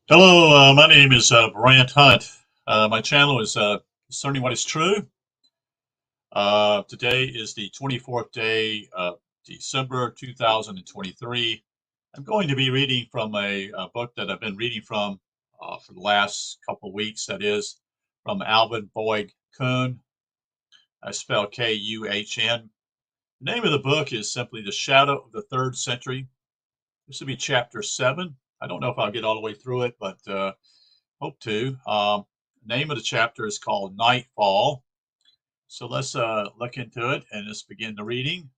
Hello, my name is Brant Hunt. My channel is Discerning What is True. Today is the 24th day of December 2023. I'm going to be reading from a book that I've been reading from for the last couple of weeks. That is from Alvin Kuhn. I spell Kuhn. The name of the book is simply The Shadow of the Third Century. This will be chapter 7. I don't know if I'll get all the way through it, but hope to. Name of the chapter is called Nightfall. So let's look into it and let's begin the reading.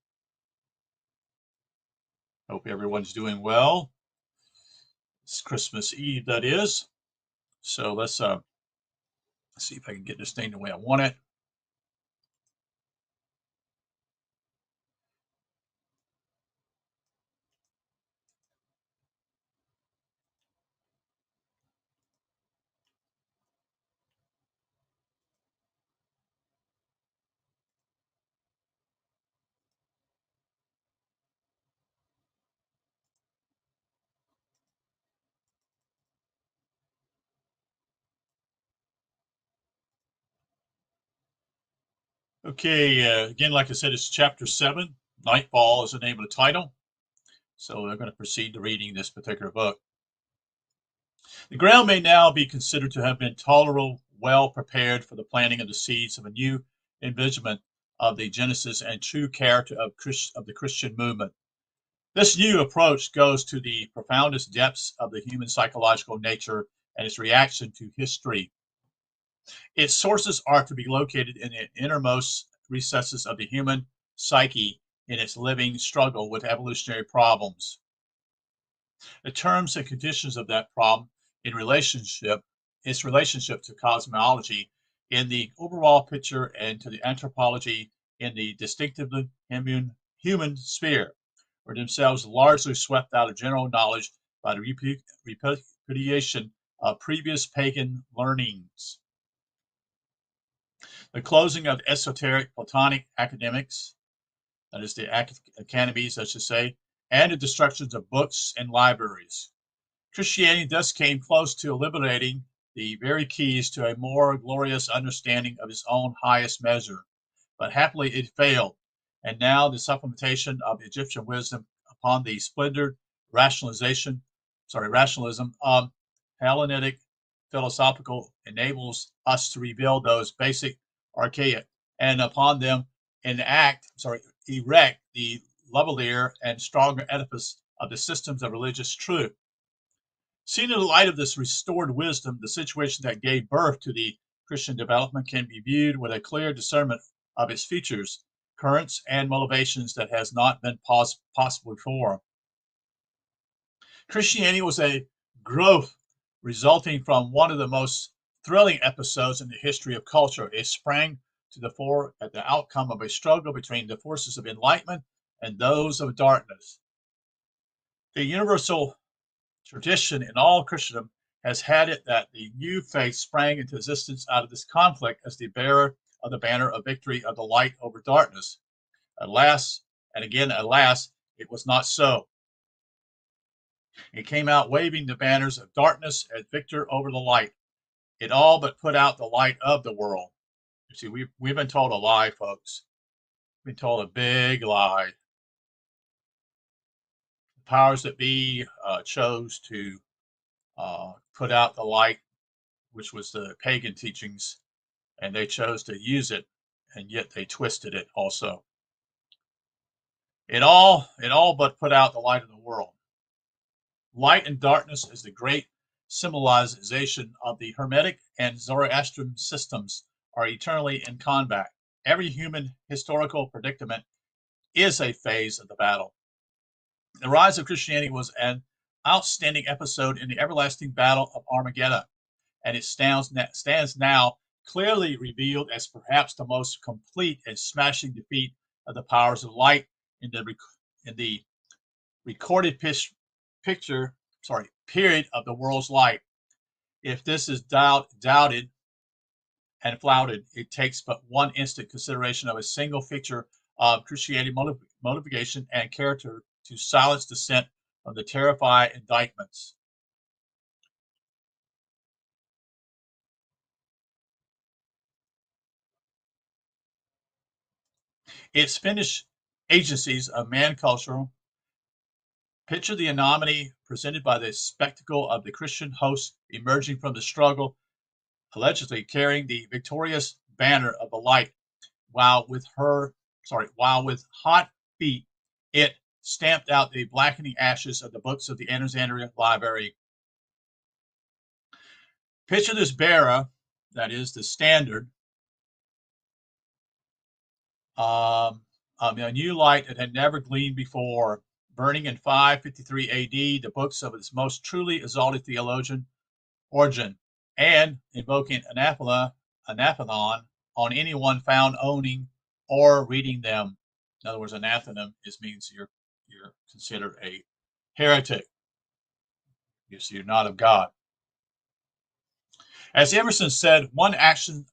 Hope everyone's doing well. It's Christmas Eve, that is. So let's see if I can get this thing the way I want it. Okay, again, like I said, it's chapter 7. Nightfall is the name of the title. So we're going to proceed to reading this particular book. The ground may now be considered to have been tolerable, well prepared for the planting of the seeds of a new envisionment of the genesis and true character of the Christian movement. This new approach goes to the profoundest depths of the human psychological nature and its reaction to history. Its sources are to be located in the innermost recesses of the human psyche in its living struggle with evolutionary problems. The terms and conditions of that problem in its relationship to cosmology in the overall picture and to the anthropology in the distinctively human sphere were themselves largely swept out of general knowledge by the repudiation of previous pagan learnings. The closing of esoteric Platonic academics, that is, the academies, I should say, and the destructions of books and libraries. Christianity thus came close to eliminating the very keys to a more glorious understanding of its own highest measure. But happily it failed, and now the supplementation of Egyptian wisdom upon the splendid rationalism of Hellenic philosophical enables us to reveal those basic archaic, and upon them erect the lovelier and stronger edifice of the systems of religious truth. Seen in the light of this restored wisdom, the situation that gave birth to the Christian development can be viewed with a clear discernment of its features, currents, and motivations that has not been possible before. Christianity was a growth resulting from one of the most thrilling episodes in the history of culture. It sprang to the fore at the outcome of a struggle between the forces of enlightenment and those of darkness. The universal tradition in all Christendom has had it that the new faith sprang into existence out of this conflict as the bearer of the banner of victory of the light over darkness. Alas, and again, alas, it was not so. It came out waving the banners of darkness as victor over the light. It all but put out the light of the world. You see, we've been told a lie, folks. We've been told a big lie. The powers that be chose to put out the light, which was the pagan teachings, and they chose to use it, and yet they twisted it also. It all but put out the light of the world. Light and darkness is the great symbolization of the Hermetic and Zoroastrian systems are eternally in combat. Every human historical predicament is a phase of the battle. The rise of Christianity was an outstanding episode in the everlasting battle of Armageddon, and it stands now clearly revealed as perhaps the most complete and smashing defeat of the powers of light in the recorded period of the world's life. If this is doubted and flouted, it takes but one instant consideration of a single feature of Christianity motivation and character to silence dissent from the terrified indictments. Its finished agencies of man culture picture the anomaly presented by the spectacle of the Christian host emerging from the struggle, allegedly carrying the victorious banner of the light, while with hot feet it stamped out the blackening ashes of the books of the Alexandria Library. Picture this bearer, that is the standard, a new light that had never gleamed before, burning in 553 AD the books of its most truly exalted theologian, Origen, and invoking anathema on anyone found owning or reading them. In other words, anathema means you're considered a heretic. You're not of God. As Emerson said, one action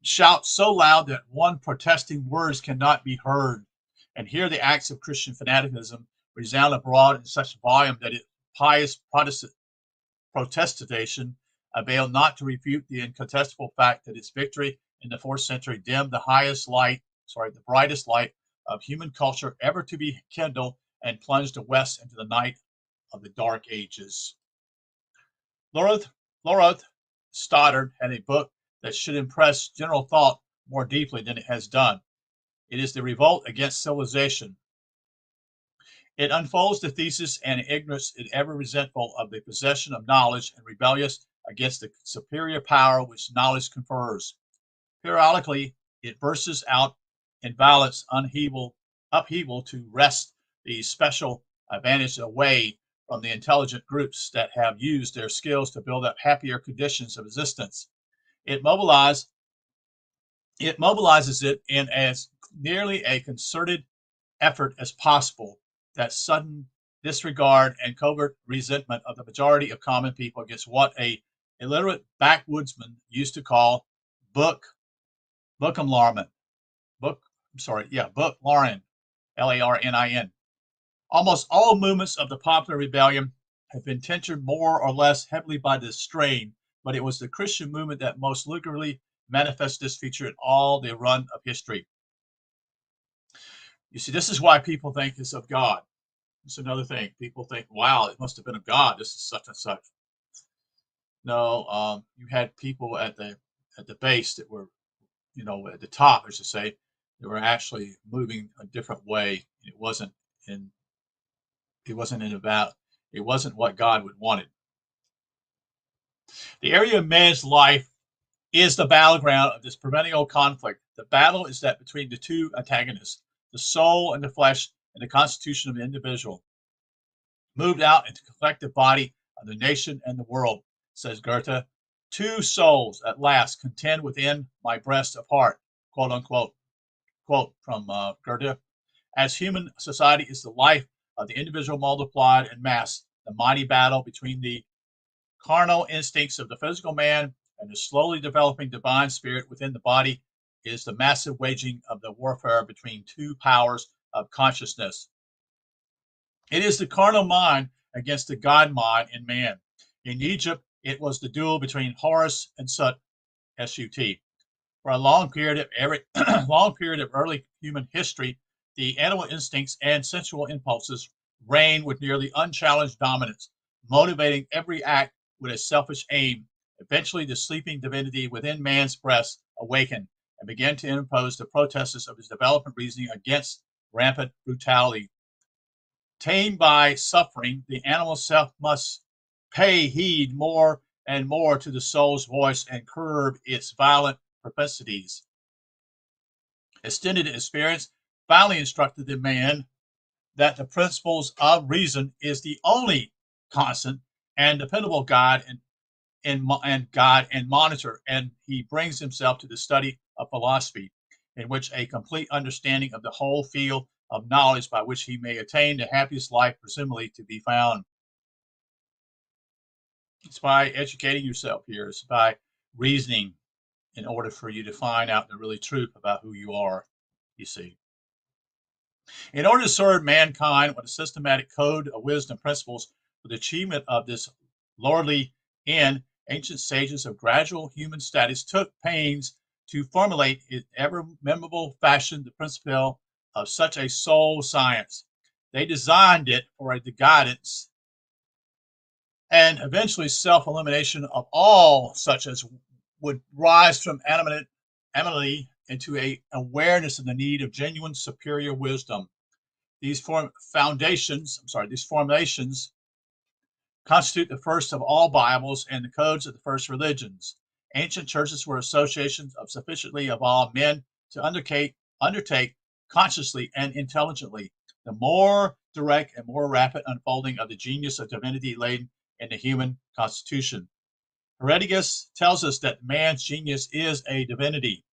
shouts so loud that one protesting words cannot be heard. And here the acts of Christian fanaticism resound abroad in such volume that pious protestation availed not to refute the incontestable fact that its victory in the 4th century dimmed the brightest light of human culture ever to be kindled and plunged the West into the night of the Dark Ages. Loroth Stoddard had a book that should impress general thought more deeply than it has done. It is The Revolt Against Civilization. It unfolds the thesis and ignorance is ever resentful of the possession of knowledge and rebellious against the superior power which knowledge confers. Periodically, it bursts out in violent upheaval to wrest the special advantage away from the intelligent groups that have used their skills to build up happier conditions of existence. It mobilizes it in as nearly a concerted effort as possible. That sudden disregard and covert resentment of the majority of common people against what a illiterate backwoodsman used to call bookamlarnin, Larnin. Almost all movements of the popular rebellion have been tensioned more or less heavily by this strain, but it was the Christian movement that most literally manifested this feature in all the run of history. You see, this is why people think it's of God. It's another thing. People think, wow, it must have been of God. This is such and such. No, you had people at the base that were, at the top, I should say, that were actually moving a different way. It wasn't what God would wanted. The area of man's life is the battleground of this perennial conflict. The battle is that between the two antagonists, the soul and the flesh, and the constitution of the individual, moved out into the collective body of the nation and the world, says Goethe. Two souls at last contend within my breast of heart, quote unquote. Quote from Goethe. As human society is the life of the individual multiplied in mass, the mighty battle between the carnal instincts of the physical man and the slowly developing divine spirit within the body is the massive waging of the warfare between two powers of consciousness. It is the carnal mind against the God mind in man. In Egypt, it was the duel between Horus and Sut, S-U-T. For a long period of early human history, the animal instincts and sensual impulses reigned with nearly unchallenged dominance, motivating every act with a selfish aim. Eventually, the sleeping divinity within man's breast awakened and began to impose the protests of his development reasoning against rampant brutality. Tamed by suffering, the animal self must pay heed more and more to the soul's voice and curb its violent propensities. Extended experience finally instructed the man that the principles of reason is the only constant and dependable guide and monitor, and he brings himself to the study of philosophy, in which a complete understanding of the whole field of knowledge by which he may attain the happiest life presumably to be found. It's by educating yourself here. It's by reasoning in order for you to find out the really truth about who you are, you see. In order to serve mankind with a systematic code of wisdom principles for the achievement of this lordly end, ancient sages of gradual human status took pains to formulate in ever memorable fashion the principle of such a soul science. They designed it for the guidance and eventually self-elimination of all such as would rise from anonymity into a awareness of the need of genuine superior wisdom. These formulations constitute the first of all Bibles and the codes of the first religions. Ancient churches were associations of sufficiently evolved men to undertake consciously and intelligently the more direct and more rapid unfolding of the genius of divinity latent in the human constitution. Herodotus tells us that man's genius is a divinity,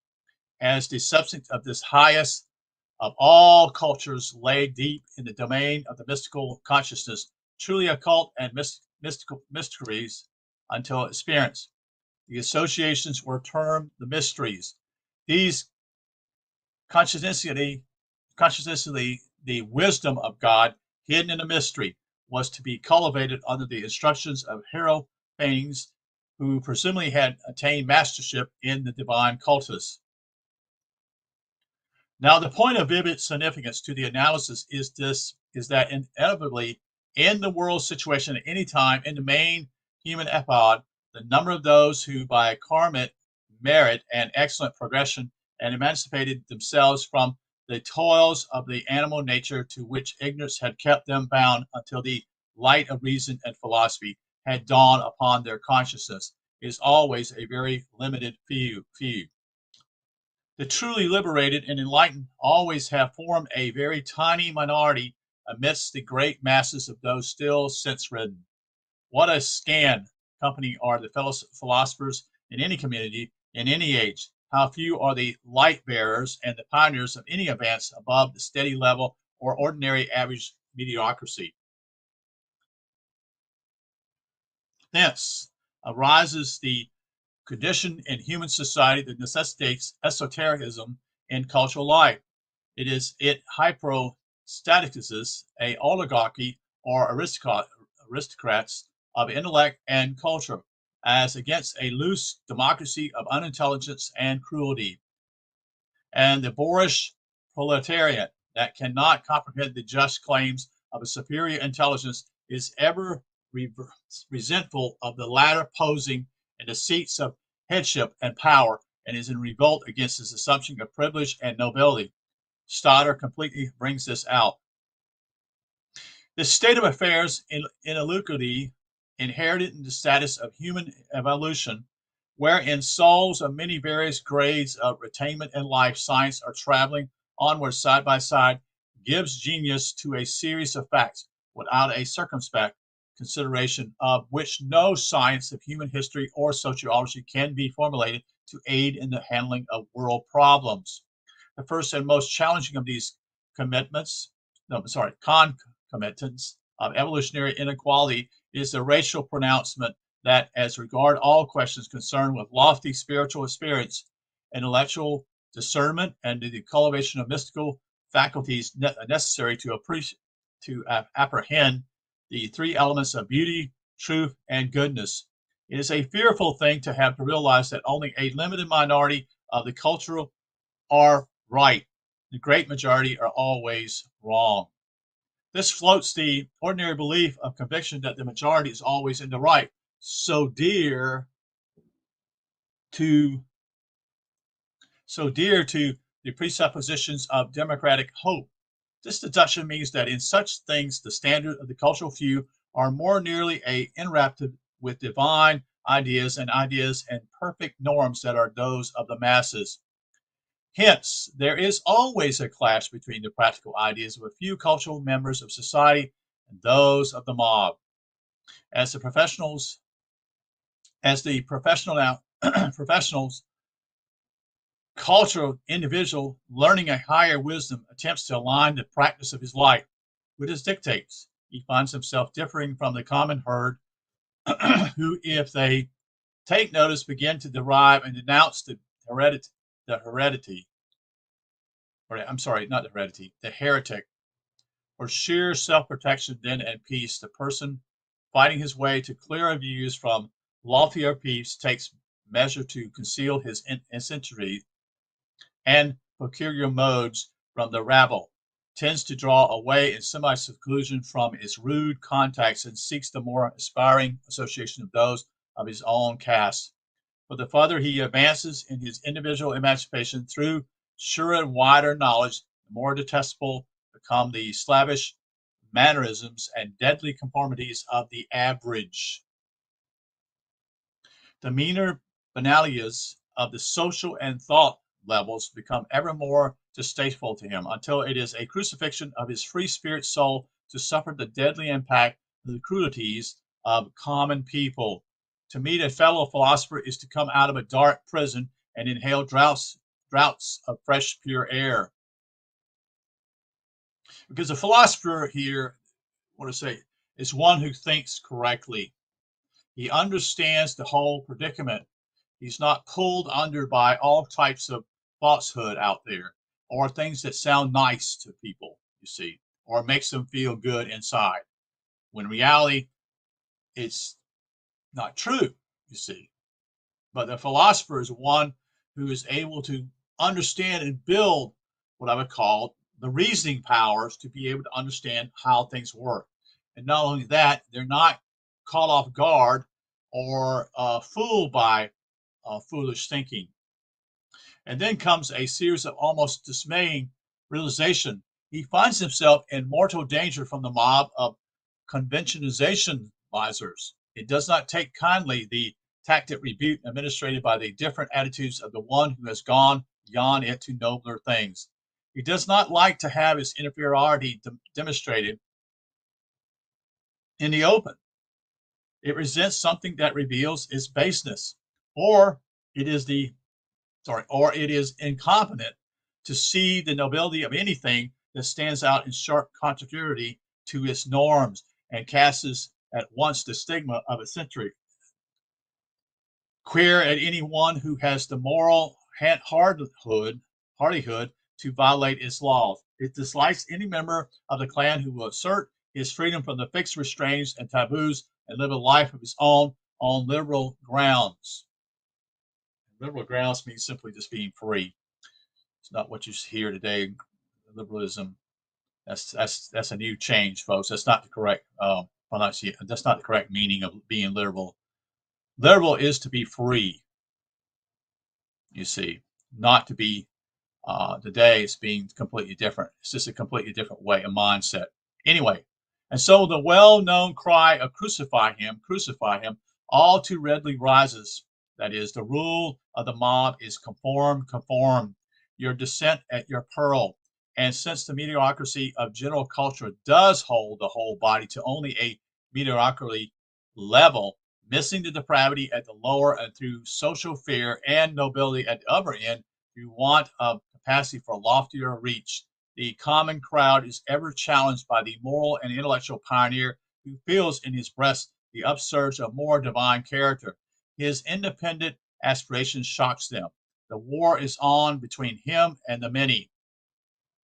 as the substance of this highest of all cultures lay deep in the domain of the mystical consciousness, truly occult and mystical mysteries until experienced. The associations were termed the mysteries. These consciously, the wisdom of God hidden in a mystery was to be cultivated under the instructions of hierophants who presumably had attained mastership in the divine cultus. Now, the point of vivid significance to the analysis is that inevitably in the world situation at any time in the main human epoch, the number of those who by karmic merit and excellent progression and emancipated themselves from the toils of the animal nature to which ignorance had kept them bound until the light of reason and philosophy had dawned upon their consciousness is always a very limited few. The truly liberated and enlightened always have formed a very tiny minority amidst the great masses of those still sense-ridden. What a scant company are the fellow philosophers in any community, in any age. How few are the light bearers and the pioneers of any advance above the steady level or ordinary average mediocrity. Thence arises the condition in human society that necessitates esotericism in cultural life. It hypostatizes a oligarchy or aristocrats of intellect and culture, as against a loose democracy of unintelligence and cruelty. And the boorish proletariat that cannot comprehend the just claims of a superior intelligence is ever resentful of the latter posing in the seats of headship and power, and is in revolt against this assumption of privilege and nobility. Stoddard completely brings this out. This state of affairs in inequality inherited in the status of human evolution, wherein souls of many various grades of attainment and life science are traveling onward side by side, gives genius to a series of facts without a circumspect consideration of which no science of human history or sociology can be formulated to aid in the handling of world problems. The first and most challenging of these concomitants of evolutionary inequality is the racial pronouncement that, as regard all questions concerned with lofty spiritual experience, intellectual discernment, and the cultivation of mystical faculties necessary to apprehend the three elements of beauty, truth, and goodness. It is a fearful thing to have to realize that only a limited minority of the cultural are right. The great majority are always wrong. This floats the ordinary belief of conviction that the majority is always in the right, so dear to the presuppositions of democratic hope. This deduction means that in such things the standard of the cultural few are more nearly enwrapped with divine ideas and perfect norms that are those of the masses. Hence, there is always a clash between the practical ideas of a few cultural members of society and those of the mob. As the professionals cultural individual learning a higher wisdom attempts to align the practice of his life with his dictates, he finds himself differing from the common herd who, if they take notice, begin to derive and denounce the heretic. For sheer self-protection then and peace, the person fighting his way to clearer views from loftier peace takes measure to conceal his eccentricity and peculiar modes from the rabble, tends to draw away in semi-seclusion from its rude contacts and seeks the more aspiring association of those of his own caste. But the further he advances in his individual emancipation through surer and wider knowledge, the more detestable become the slavish mannerisms and deadly conformities of the average. The meaner banalities of the social and thought levels become ever more distasteful to him until it is a crucifixion of his free spirit soul to suffer the deadly impact of the cruelties of common people. To meet a fellow philosopher is to come out of a dark prison and inhale draughts of fresh, pure air. Because a philosopher here, I want to say, is one who thinks correctly. He understands the whole predicament. He's not pulled under by all types of falsehood out there or things that sound nice to people, you see, or makes them feel good inside. When in reality, it's not true, you see. But the philosopher is one who is able to understand and build what I would call the reasoning powers to be able to understand how things work. And not only that, they're not caught off guard or fooled by foolish thinking. And then comes a series of almost dismaying realization. He finds himself in mortal danger from the mob of conventionalizers. It does not take kindly the tacit rebuke administered by the different attitudes of the one who has gone beyond it to nobler things. He does not like to have his inferiority demonstrated in the open. It resents something that reveals its baseness, or it is incompetent to see the nobility of anything that stands out in sharp contrariety to its norms and casts at once the stigma of eccentric. Queer at any one who has the moral hardihood to violate its laws. It dislikes any member of the clan who will assert his freedom from the fixed restraints and taboos and live a life of his own on liberal grounds. Liberal grounds means simply just being free. It's not what you hear today. Liberalism. That's a new change, folks. That's not the correct pronunciation. That's not the correct meaning of being liberal. Liberal is to be free. You see, not to be. Today it's being completely different. It's just a completely different way, a mindset. Anyway, and so the well-known cry of crucify him, all too readily rises. That is, the rule of the mob is conform, your descent at your peril. And since the mediocrity of general culture does hold the whole body to only a mediocrity level, missing the depravity at the lower and through social fear and nobility at the upper end, through want of capacity for loftier reach, the common crowd is ever challenged by the moral and intellectual pioneer who feels in his breast the upsurge of more divine character. His independent aspiration shocks them. The war is on between him and the many.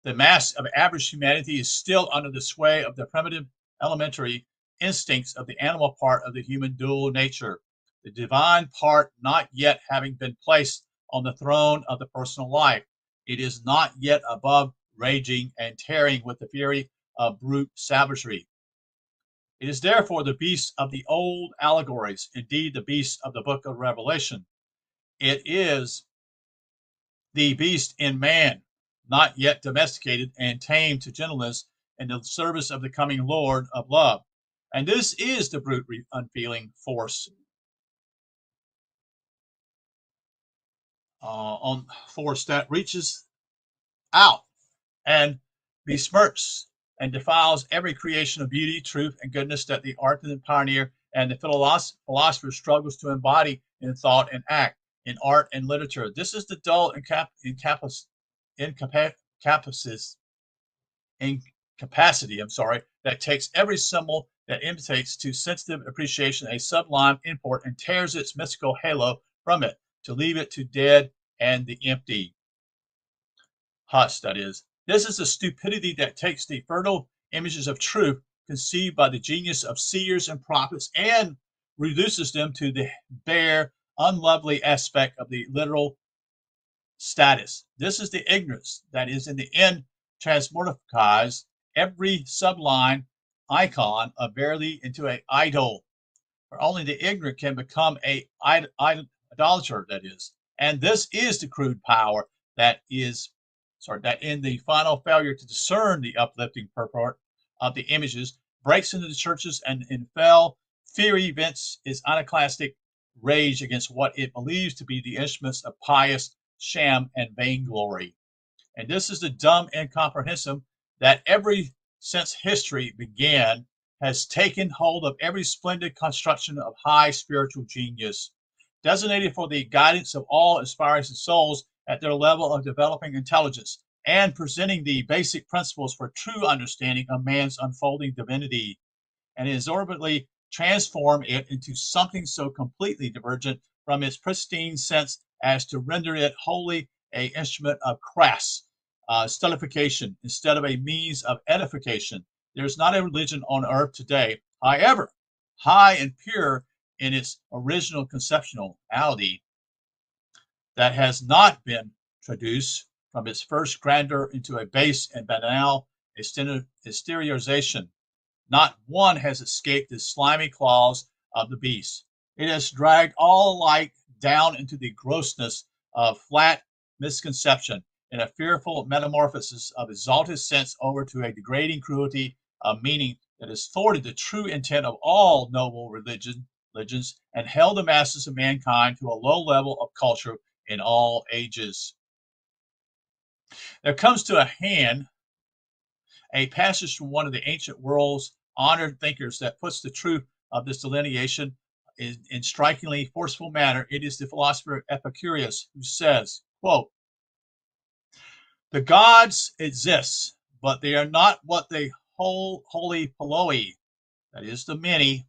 The mass of average humanity is still under the sway of the primitive elementary instincts of the animal part of the human dual nature, the divine part not yet having been placed on the throne of the personal life. It is not yet above raging and tearing with the fury of brute savagery. It is therefore the beast of the old allegories, indeed the beast of the book of Revelation. It is the beast in man, not yet domesticated and tamed to gentleness in the service of the coming Lord of love. And this is the brute unfeeling force that reaches out and besmirches and defiles every creation of beauty, truth, and goodness that the ardent pioneer and the philosopher struggles to embody in thought and act, in art and literature. This is the dull incapacity, that takes every symbol that imitates to sensitive appreciation a sublime import and tears its mystical halo from it to leave it to dead and the empty. Hush, that is. This is the stupidity that takes the fertile images of truth conceived by the genius of seers and prophets and reduces them to the bare, unlovely aspect of the literal status. This is the ignorance that is in the end transmortifies every subline icon of verily into an idol. For only the ignorant can become a idolater, that is. And this is the crude power that in the final failure to discern the uplifting purport of the images breaks into the churches and in fell fury vents its iconoclastic rage against what it believes to be the instruments of pious sham and vainglory. And this is the dumb incomprehensible that every since history began has taken hold of every splendid construction of high spiritual genius, designated for the guidance of all aspiring souls at their level of developing intelligence, and presenting the basic principles for true understanding of man's unfolding divinity, and exorbitantly transform it into something so completely divergent from its pristine sense as to render it wholly an instrument of crass stultification instead of a means of edification. There is not a religion on earth today, however high and pure in its original conceptuality, that has not been traduced from its first grandeur into a base and banal exteriorization. Not one has escaped the slimy claws of the beast. It has dragged all alike down into the grossness of flat misconception, in a fearful metamorphosis of exalted sense over to a degrading cruelty of meaning that has thwarted the true intent of all noble religions and held the masses of mankind to a low level of culture in all ages. There comes to a hand a passage from one of the ancient world's honored thinkers that puts the truth of this delineation in strikingly forceful manner. It is the philosopher Epicurus who says, quote, "The gods exist, but they are not what the holy polloi, that is the many,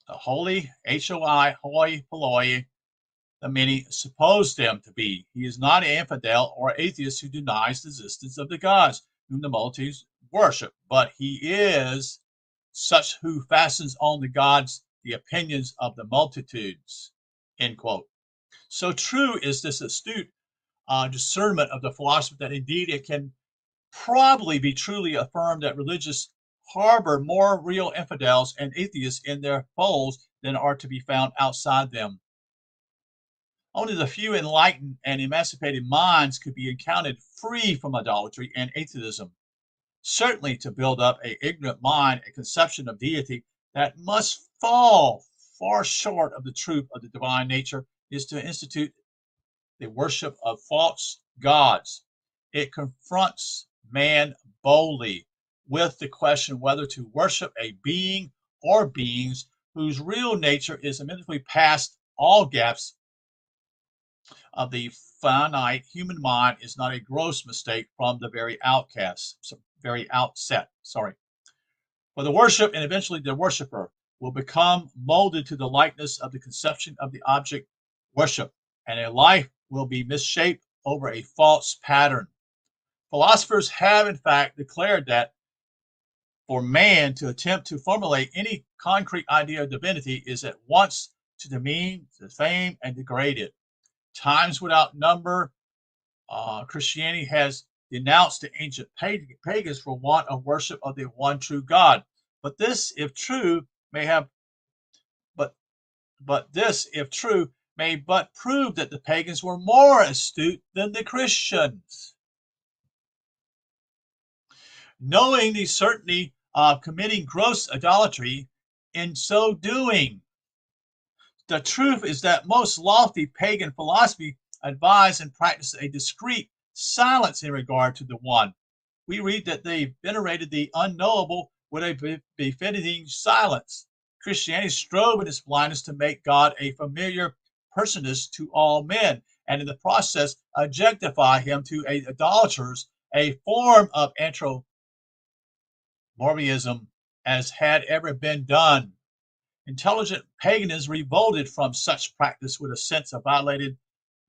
the holy, H-O-I, hoi polloi, the many suppose them to be. He is not an infidel or atheist who denies the existence of the gods whom the multitudes worship, but he is such who fastens on the gods the opinions of the multitudes." End quote. So true is this astute discernment of the philosopher that indeed it can probably be truly affirmed that religious harbor more real infidels and atheists in their folds than are to be found outside them. Only the few enlightened and emancipated minds could be accounted free from idolatry and atheism. Certainly, to build up an ignorant mind a conception of deity that must fall far short of the truth of the divine nature is to institute the worship of false gods. It confronts man boldly with the question whether to worship a being or beings whose real nature is immediately past all gaps of the finite human mind is not a gross mistake from the very outset. For the worship and eventually the worshiper will become molded to the likeness of the conception of the object worship, and a life will be misshaped over a false pattern. Philosophers have, in fact, declared that for man to attempt to formulate any concrete idea of divinity is at once to demean, defame, and degrade it. Times without number, Christianity has denounced the ancient pagans for want of worship of the one true God. But this, if true, may but prove that the pagans were more astute than the Christians. Knowing the certainty of committing gross idolatry in so doing. The truth is that most lofty pagan philosophy advised and practiced a discreet silence in regard to the one. We read that they venerated the unknowable with a befitting silence. Christianity strove in its blindness to make God a familiar personage to all men, and in the process objectify him to idolaters, a form of anthropomorphism as had ever been done. Intelligent paganism revolted from such practice with a sense of violated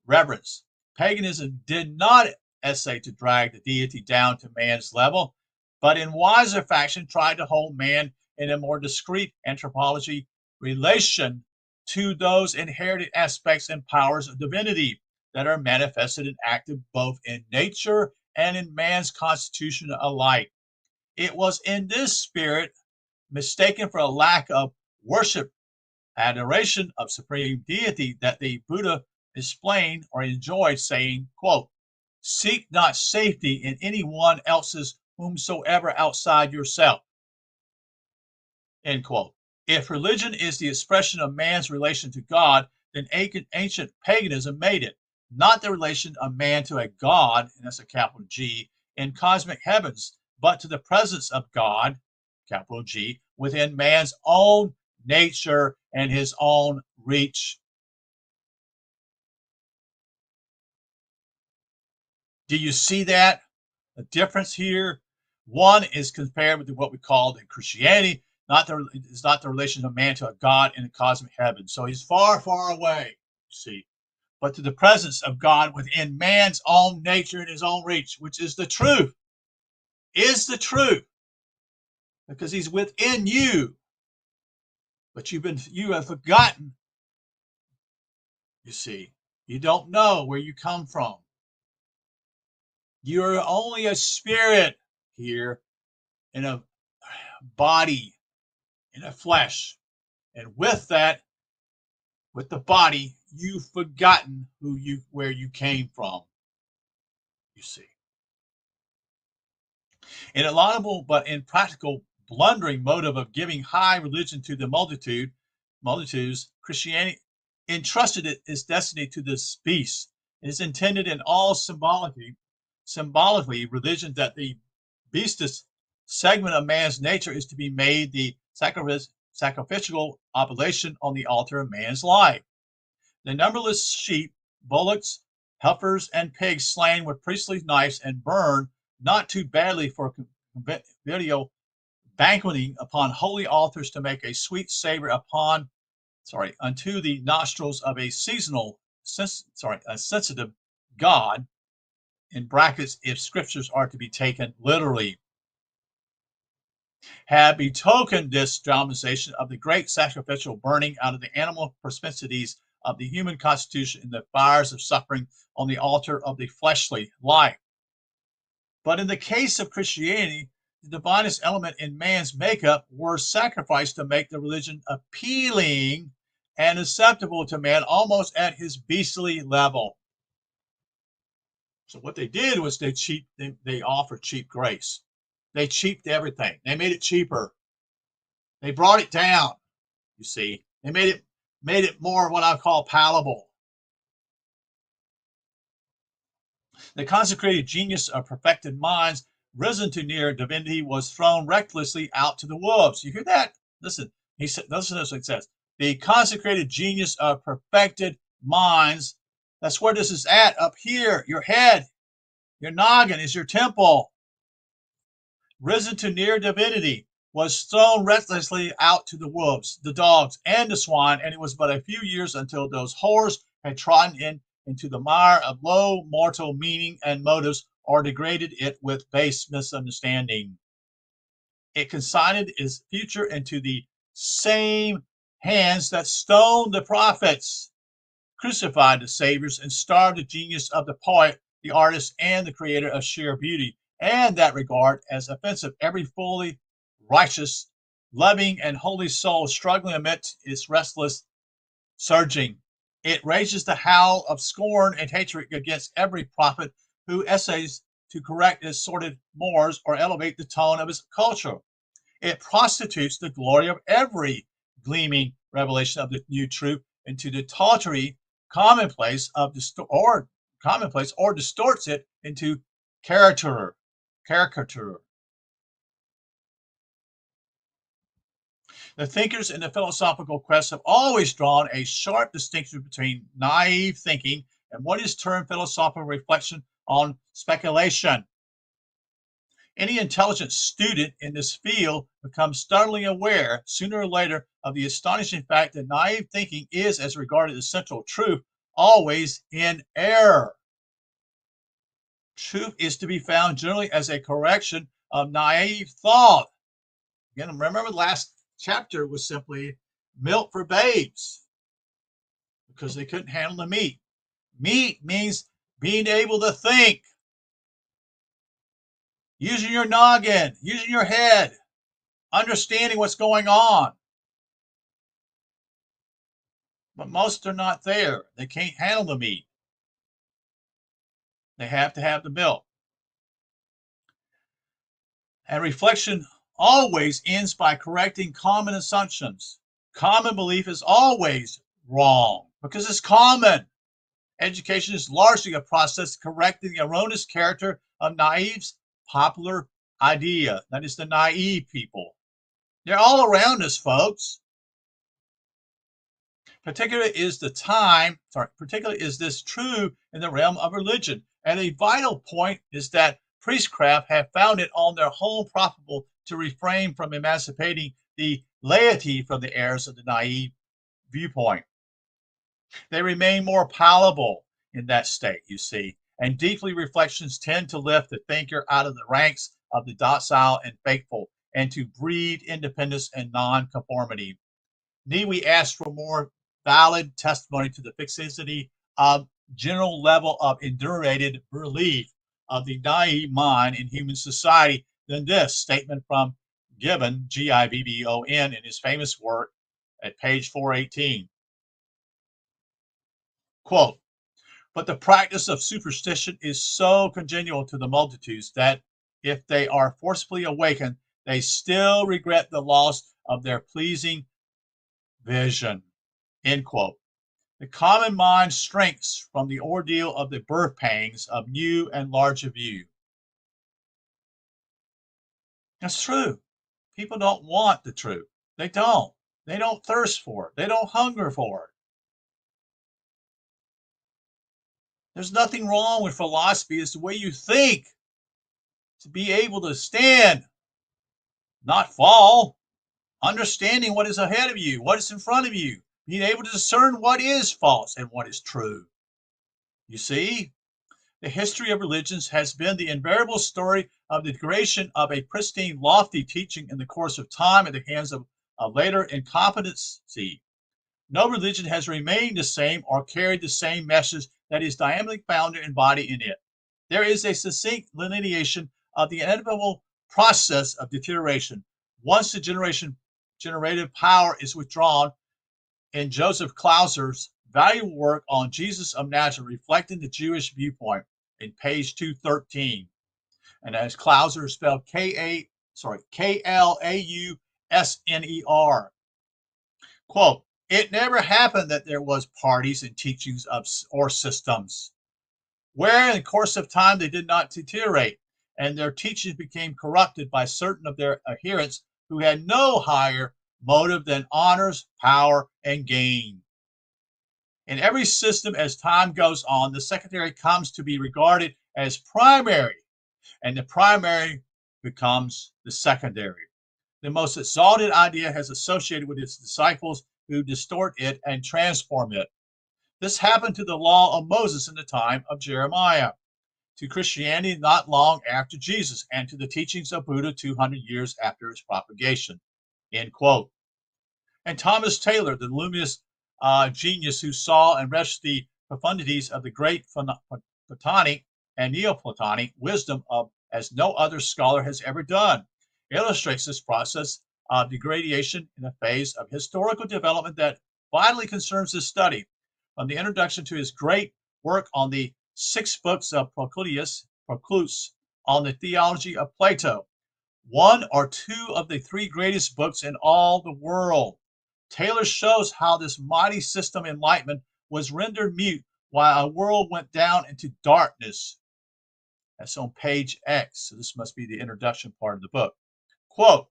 reverence. Paganism did not essay to drag the deity down to man's level, but in wiser fashion tried to hold man in a more discreet anthropology relation to those inherited aspects and powers of divinity that are manifested and active both in nature and in man's constitution alike. It was in this spirit, mistaken for a lack of worship, adoration of supreme deity, that the Buddha explained or enjoyed saying, quote, seek not safety in anyone else's whomsoever outside yourself, end quote. If religion is the expression of man's relation to God, then ancient paganism made it, not the relation of man to a God, and that's a capital G, in cosmic heavens, but to the presence of God, capital G, within man's own nature and his own reach. Do you see that? The difference here? One is compared with what we call in Christianity, it's not the relation of man to a God in the cosmic heaven. So he's far, far away, you see, but to the presence of God within man's own nature and his own reach, which is the truth, because he's within you, but you have forgotten, you see. You don't know where you come from. You're only a spirit here in a body, in a flesh. And with that, with the body, you've forgotten where you came from, you see. In a laudable but impractical blundering motive of giving high religion to the multitudes, Christianity entrusted its destiny to this beast. It is intended in all symbolically religion that the beast's segment of man's nature is to be made the sacrificial oblation on the altar of man's life. The numberless sheep, bullocks, heifers, and pigs slain with priestly knives and burned not too badly for convivial banqueting upon holy altars to make a sweet savor unto the nostrils of a sensitive God, in brackets, if scriptures are to be taken literally, have betokened this dramatization of the great sacrificial burning out of the animal propensities of the human constitution in the fires of suffering on the altar of the fleshly life. But in the case of Christianity, the divinest element in man's makeup were sacrificed to make the religion appealing and acceptable to man almost at his beastly level. So what they did was they offered cheap grace. They cheaped everything. They made it cheaper. They brought it down, you see. They made it more what I call palatable. The consecrated genius of perfected minds risen to near divinity was thrown recklessly out to the wolves. You hear that? Listen, listen to what it says. The consecrated genius of perfected minds, that's where this is at, up here, your head, your noggin is your temple. Risen to near divinity, was thrown recklessly out to the wolves, the dogs, and the swine, and it was but a few years until those whores had trodden into the mire of low mortal meaning and motives, or degraded it with base misunderstanding. It consigned its future into the same hands that stoned the prophets, crucified the saviors, and starved the genius of the poet, the artist, and the creator of sheer beauty, and that regard as offensive every fully righteous, loving, and holy soul struggling amidst its restless surging. It raises the howl of scorn and hatred against every prophet who essays to correct its sordid mores or elevate the tone of its culture. It prostitutes the glory of every gleaming revelation of the new truth into the tawdry commonplace or distorts it into caricature. The thinkers in the philosophical quest have always drawn a sharp distinction between naive thinking and what is termed philosophical reflection on speculation. Any intelligent student in this field becomes startlingly aware, sooner or later, of the astonishing fact that naive thinking is, as regarded as central truth, always in error. Truth is to be found generally as a correction of naive thought. Again, remember the last chapter was simply milk for babes. because they couldn't handle the meat. Meat means being able to think, using your noggin, using your head, understanding what's going on. But most are not there. They can't handle the meat. They have to have the milk. And reflection always ends by correcting common assumptions. Common belief is always wrong because it's common. Education is largely a process correcting the erroneous character of naive's popular idea. That is the naive people. They're all around us, folks. Particularly is this true in the realm of religion. And a vital point is that priestcraft have found it on their whole profitable to refrain from emancipating the laity from the errors of the naive viewpoint. They remain more palatable in that state, you see, and deeply reflections tend to lift the thinker out of the ranks of the docile and faithful and to breed independence and nonconformity. Need we ask for more valid testimony to the fixity of general level of indurated belief of the naive mind in human society than this statement from Gibbon, Gibbon, in his famous work at page 418. Quote, but the practice of superstition is so congenial to the multitudes that if they are forcibly awakened, they still regret the loss of their pleasing vision. End quote. The common mind shrinks from the ordeal of the birth pangs of new and larger view. That's true. People don't want the truth. They don't. They don't thirst for it. They don't hunger for it. There's nothing wrong with philosophy. It's the way you think to be able to stand, not fall, understanding what is ahead of you, what is in front of you, being able to discern what is false and what is true. You see, the history of religions has been the invariable story of the degradation of a pristine, lofty teaching in the course of time at the hands of a later incompetency. No religion has remained the same or carried the same message that is diametrically found and embodied in it. There is a succinct delineation of the inevitable process of deterioration. Once the generative power is withdrawn, in Joseph Klauser's valuable work on Jesus of Nazareth, reflecting the Jewish viewpoint, in page 213. And as Klauser is spelled Klausner. Quote, it never happened that there was parties and teachings or systems where in the course of time they did not deteriorate and their teachings became corrupted by certain of their adherents who had no higher motive than honors, power, and gain. In every system, as time goes on, the secondary comes to be regarded as primary, and the primary becomes the secondary. The most exalted idea has associated with its disciples who distort it and transform it. This happened to the law of Moses in the time of Jeremiah, to Christianity not long after Jesus, and to the teachings of Buddha 200 years after its propagation. End quote. And Thomas Taylor, the luminous genius who saw and read the profundities of the great Platonic and Neoplatonic wisdom as no other scholar has ever done, illustrates this process of degradation in a phase of historical development that vitally concerns this study. From the introduction to his great work on the 6 books of Proclus on the theology of Plato, 1 or 2 of the 3 greatest books in all the world, Taylor shows how this mighty system of enlightenment was rendered mute while a world went down into darkness. That's on page X. So this must be the introduction part of the book. Quote,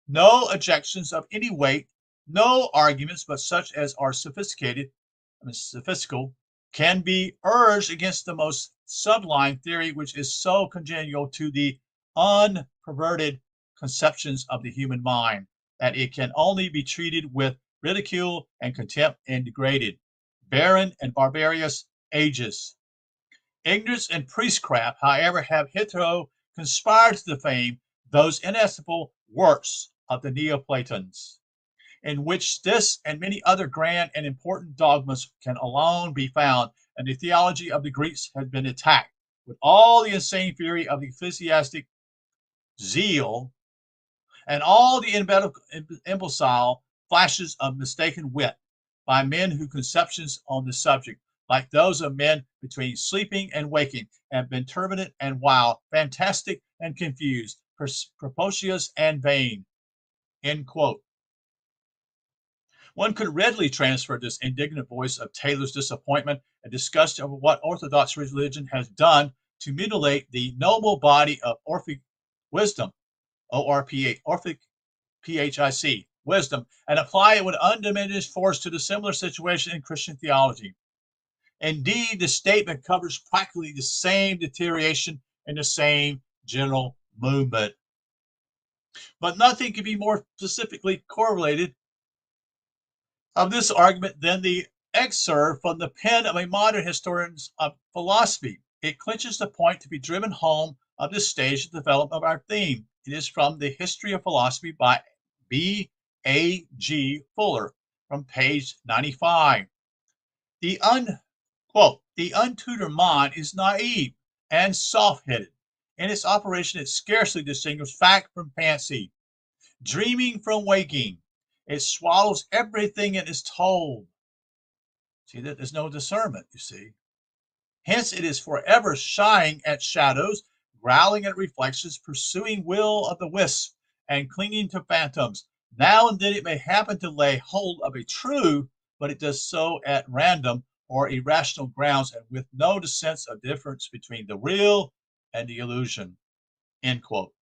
no objections of any weight, no arguments but such as are sophistical, can be urged against the most sublime theory which is so congenial to the unperverted conceptions of the human mind, that it can only be treated with ridicule and contempt in degraded, barren, and barbarous ages. Ignorance and priestcraft, however, have hitherto conspired to defame those inestimable works of the Neoplatons. in which this and many other grand and important dogmas can alone be found, and the theology of the Greeks has been attacked with all the insane fury of ecclesiastic zeal and all the imbecile flashes of mistaken wit by men whose conceptions on the subject, like those of men between sleeping and waking, have been turbulent and wild, fantastic and confused, precocious and vain. End quote. One could readily transfer this indignant voice of Taylor's disappointment and disgust over what Orthodox religion has done to mutilate the noble body of Orphic wisdom, O-R-P-A, Orphic, P-H-I-C, wisdom, and apply it with undiminished force to the similar situation in Christian theology. Indeed, the statement covers practically the same deterioration in the same general movement. But nothing can be more specifically correlated of this argument than the excerpt from the pen of a modern historian of philosophy. It clinches the point to be driven home of this stage of development of our theme. It is from the History of Philosophy by B.A.G. Fuller from page 95. The untutored mind is naive and soft-headed. In its operation, it scarcely distinguishes fact from fancy, dreaming from waking. It swallows everything it is told. See, that there's no discernment, you see. Hence, it is forever shying at shadows, growling at reflections, pursuing will of the wisp, and clinging to phantoms. Now and then it may happen to lay hold of a truth, but it does so at random or irrational grounds and with no sense of difference between the real and the illusion. End quote.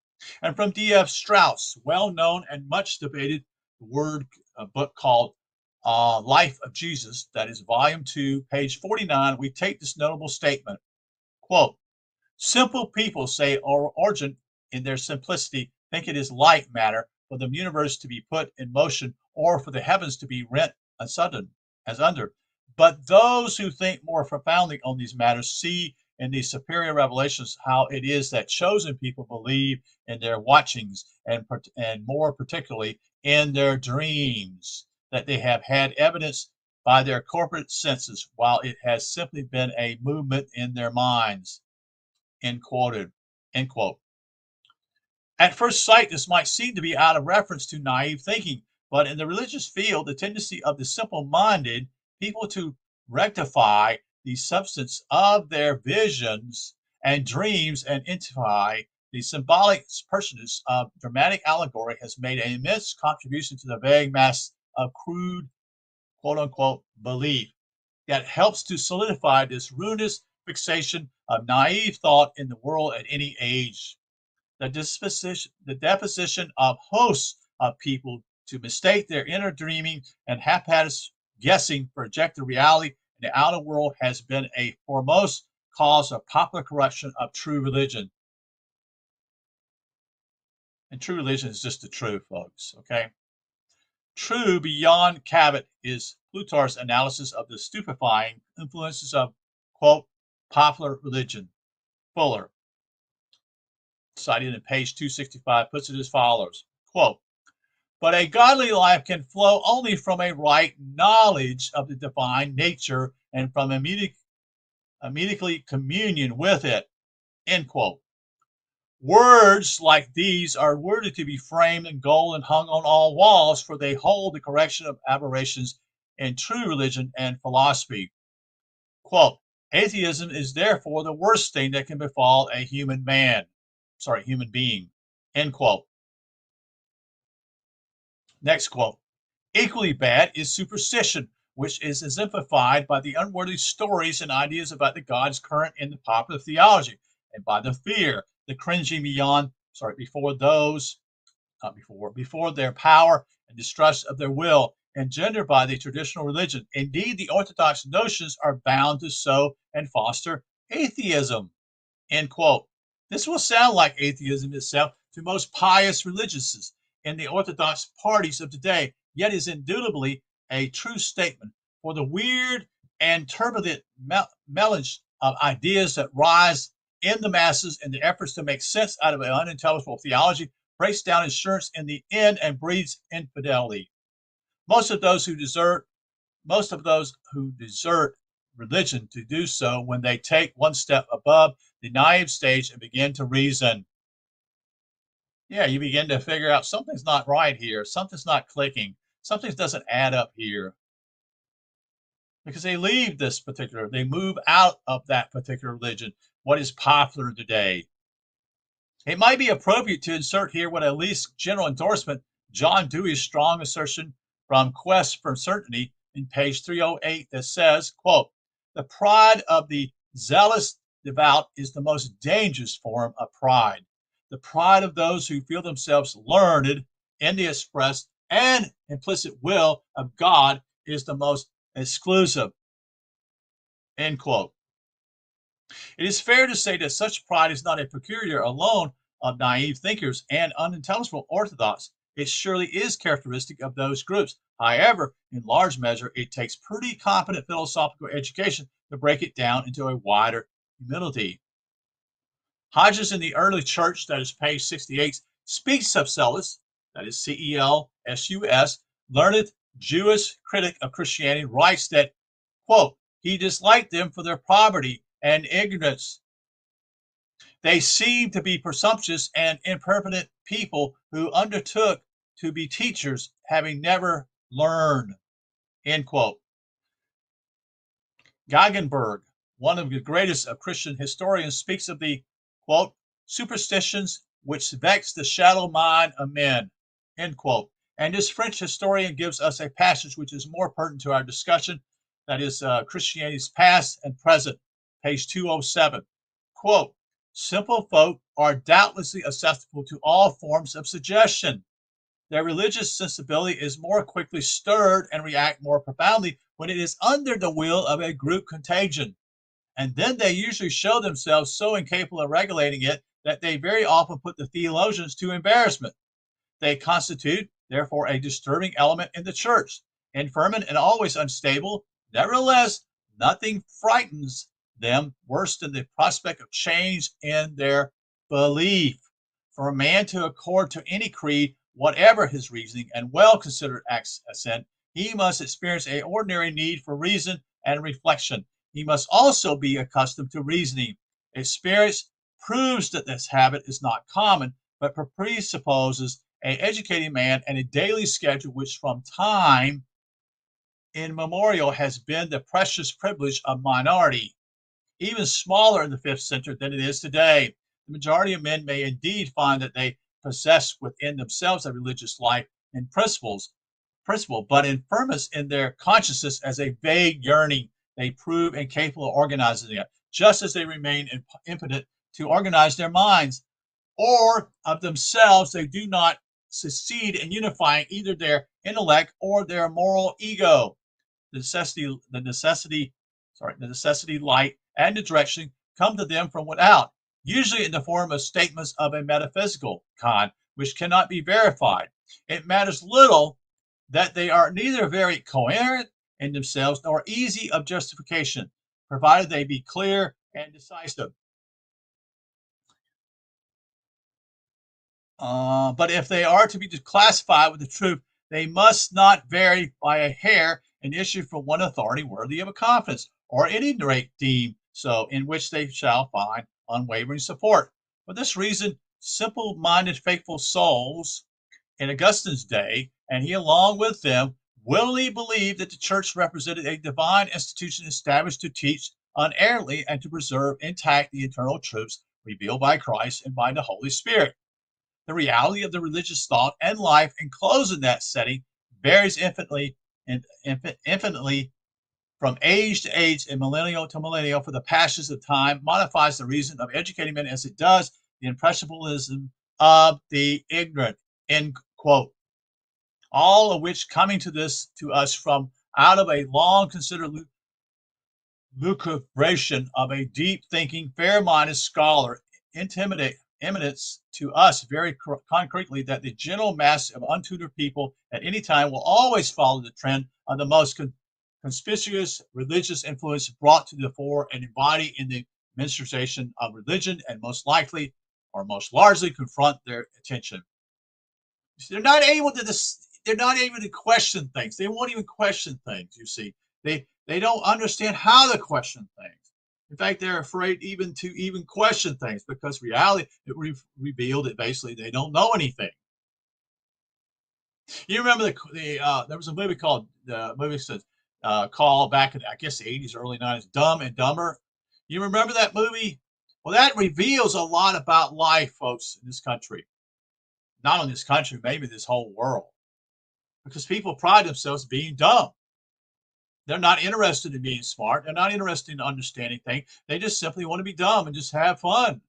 And from D.F. Strauss, well-known and much debated book called Life of Jesus, that is volume 2, page 49, we take this notable statement, quote, simple people, say Origen, in their simplicity, think it is light matter for the universe to be put in motion or for the heavens to be rent asunder. But those who think more profoundly on these matters see in these superior revelations how it is that chosen people believe in their watchings and more particularly in their dreams, that they have had evidence by their corporate senses while it has simply been a movement in their minds. End quote. At first sight, this might seem to be out of reference to naive thinking, but in the religious field, the tendency of the simple-minded people to rectify the substance of their visions and dreams and identify the symbolic personage of dramatic allegory has made an immense contribution to the vague mass of crude, quote-unquote, belief that helps to solidify this ruinous fixation of naive thought in the world at any age. The deposition of hosts of people to mistake their inner dreaming and haphazard guessing for objective reality in the outer world has been a foremost cause of popular corruption of true religion. And true religion is just the truth, folks, okay? True beyond cavit is Plutarch's analysis of the stupefying influences of, quote, popular religion. Fuller, cited in page 265, puts it as follows, quote, but a godly life can flow only from a right knowledge of the divine nature and from immediately communion with it, end quote. Words like these are worthy to be framed in gold and hung on all walls, for they hold the correction of aberrations in true religion and philosophy. Quote, atheism is therefore the worst thing that can befall a human being, end quote. Next quote, equally bad is superstition, which is exemplified by the unworthy stories and ideas about the gods current in the popular theology, and by the fear, the cringing before their power and distrust of their will, engendered by the traditional religion. Indeed, the orthodox notions are bound to sow and foster atheism, end quote. This will sound like atheism itself to most pious religionists in the orthodox parties of today, yet is indubitably a true statement, for the weird and turbulent melange of ideas that rise in the masses in the efforts to make sense out of an unintelligible theology breaks down assurance in the end and breeds infidelity. Most of those who desert, most of those who desert religion to do so when they take one step above the naive stage and begin to reason. Yeah, you begin to figure out something's not right here, something's not clicking, something doesn't add up here. Because they leave this particular, they move out of that particular religion, what is popular today. It might be appropriate to insert here what at least general endorsement John Dewey's strong assertion from Quest for Certainty in page 308 that says, quote, the pride of the zealous devout is the most dangerous form of pride. The pride of those who feel themselves learned in the express and implicit will of God is the most exclusive, end quote. It is fair to say that such pride is not a peculiar alone of naive thinkers and unintelligible orthodox. It surely is characteristic of those groups. However, in large measure, it takes pretty competent philosophical education to break it down into a wider humility. Hodges in the early church, that is page 68, speaks of Celsus, that is Celsus, learned Jewish critic of Christianity, writes that, quote, he disliked them for their poverty and ignorance. They seemed to be presumptuous and impertinent people who undertook to be teachers, having never learned, end quote. Gegenberg, one of the greatest of Christian historians, speaks of the, quote, superstitions which vex the shallow mind of men, end quote. And this French historian gives us a passage which is more pertinent to our discussion, that is Christianity's past and present, page 207. Quote, simple folk are doubtlessly susceptible to all forms of suggestion. Their religious sensibility is more quickly stirred and react more profoundly when it is under the will of a group contagion. And then they usually show themselves so incapable of regulating it that they very often put the theologians to embarrassment. They constitute, therefore, a disturbing element in the church. Infirm and always unstable, nevertheless, nothing frightens them worse than the prospect of change in their belief. For a man to accord to any creed, whatever his reasoning and well-considered assent, he must experience an ordinary need for reason and reflection. He must also be accustomed to reasoning. Experience proves that this habit is not common, but presupposes an educated man and a daily schedule which from time immemorial has been the precious privilege of minority, even smaller in the 5th century than it is today. The majority of men may indeed find that they possess within themselves a religious life and principle, but infirmous in their consciousness as a vague yearning, they prove incapable of organizing it, just as they remain impotent to organize their minds, or of themselves they do not succeed in unifying either their intellect or their moral ego. The necessity, light, and the direction come to them from without, usually in the form of statements of a metaphysical kind, which cannot be verified. It matters little that they are neither very coherent in themselves nor easy of justification, provided they be clear and decisive. But if they are to be classified with the truth, they must not vary by a hair and issue from one authority worthy of a confidence, or at any rate deem so, in which they shall find unwavering support. For this reason, simple-minded, faithful souls in Augustine's day, and he along with them, willingly believed that the church represented a divine institution established to teach unerringly and to preserve intact the eternal truths revealed by Christ and by the Holy Spirit. The reality of the religious thought and life enclosed in that setting varies infinitely from age to age and millennial to millennial, for the passions of time modifies the reason of educating men as it does the impressionism of the ignorant, end quote. All of which coming to us from out of a long considered lucubration of a deep thinking, fair-minded scholar, emanates to us very concretely that the general mass of untutored people at any time will always follow the trend of the most conspicuous religious influence brought to the fore and embody in the administration of religion, and most largely confront their attention. They're not able to they're not able to question things. They won't even question things. You see, they don't understand how to question things. In fact, they're afraid even to even question things because reality it revealed that basically they don't know anything. You remember there was a movie called called back in I guess the 80s, early 90s, Dumb and Dumber. You remember that movie? Well, that reveals a lot about life, folks, in this country. Not in this country, maybe this whole world. Because people pride themselves being dumb. They're not interested in being smart. They're not interested in understanding things. They just simply want to be dumb and just have fun.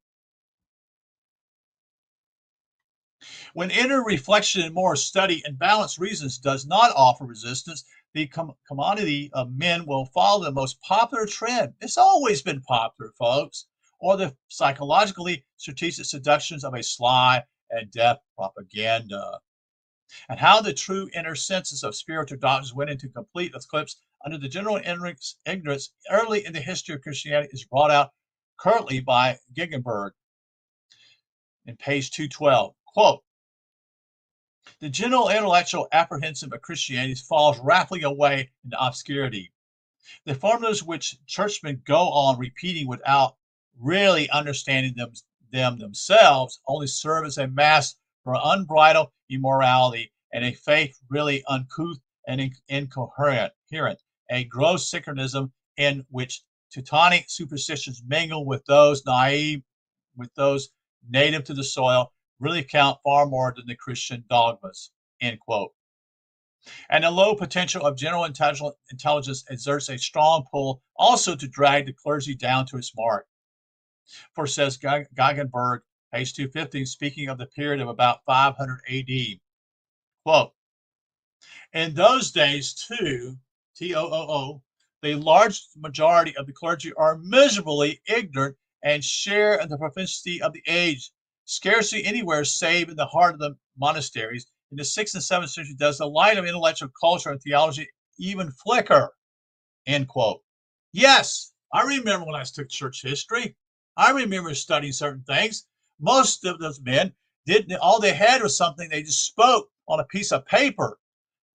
When inner reflection and more study and balanced reasons does not offer resistance, the commodity of men will follow the most popular trend. It's always been popular, folks, or the psychologically strategic seductions of a sly and deaf propaganda. And how the true inner senses of spiritual doctrines went into complete eclipse under the general ignorance early in the history of Christianity is brought out currently by Gegenberg in page 212. Quote, the general intellectual apprehension of Christianity falls rapidly away into obscurity. The formulas which churchmen go on repeating without really understanding them themselves only serve as a mask for unbridled immorality and a faith really uncouth and incoherent, a gross synchronism in which Teutonic superstitions mingle with those native to the soil, really count far more than the Christian dogmas, end quote. And the low potential of general intelligence exerts a strong pull also to drag the clergy down to its mark. For says Gegenberg, page 250, speaking of the period of about 500 AD, quote, in those days too, T-O-O-O, the large majority of the clergy are miserably ignorant and share in the proficiency of the age. Scarcely anywhere save in the heart of the monasteries in the 6th and 7th century does the light of intellectual culture and theology even flicker, end quote. Yes, I remember when I took church history. I remember studying certain things. Most of those men didn't, all they had was something they just spoke on a piece of paper.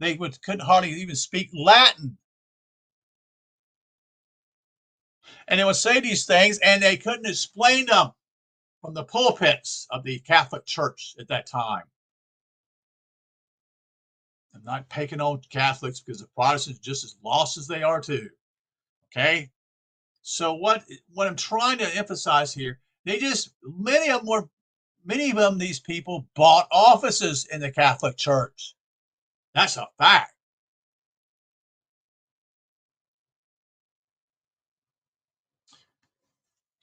They couldn't hardly even speak Latin. And they would say these things and they couldn't explain them from the pulpits of the Catholic Church at that time. I'm not picking on Catholics because the Protestants are just as lost as they are too. Okay? So what I'm trying to emphasize here, many of them, these people bought offices in the Catholic Church. That's a fact.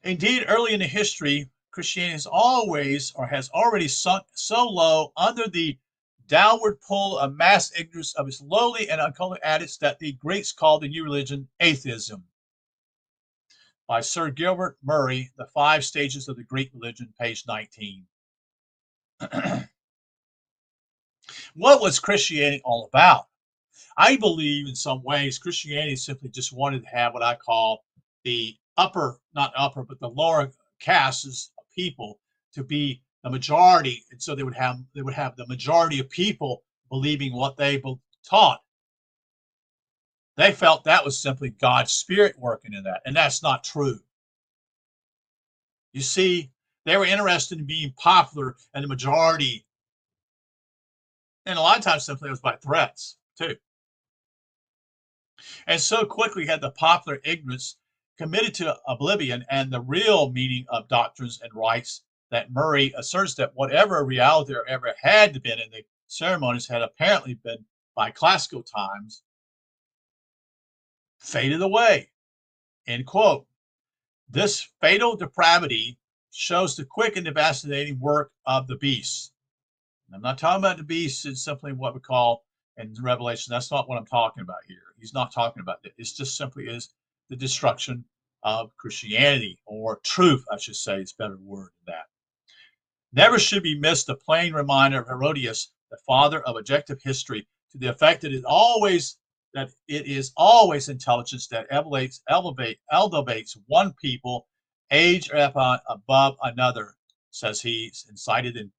Indeed, early in the history, Christianity has already sunk so low under the downward pull of mass ignorance of its lowly and uncultured adepts that the Greeks called the new religion atheism. By Sir Gilbert Murray, The 5 Stages of the Greek Religion, page 19. What was Christianity all about? I believe in some ways Christianity simply just wanted to have what I call the not upper, but the lower castes of people to be the majority. And so they would have the majority of people believing what they taught. They felt that was simply God's spirit working in that. And that's not true. You see, they were interested in being popular and the majority. And a lot of times simply it was by threats too. And so quickly had the popular ignorance committed to oblivion and the real meaning of doctrines and rites that Murray asserts that whatever reality there ever had been in the ceremonies had apparently been, by classical times, faded away, end quote. This fatal depravity shows the quick and devastating work of the beast. I'm not talking about the beast as simply what we call in Revelation. That's not what I'm talking about here. He's not talking about that. It's just simply is the destruction of Christianity, or truth, I should say, is a better word than that. Never should be missed the plain reminder of Herodias, the father of objective history, to the effect that it is always intelligence that elevates one people age above another, says he, cited in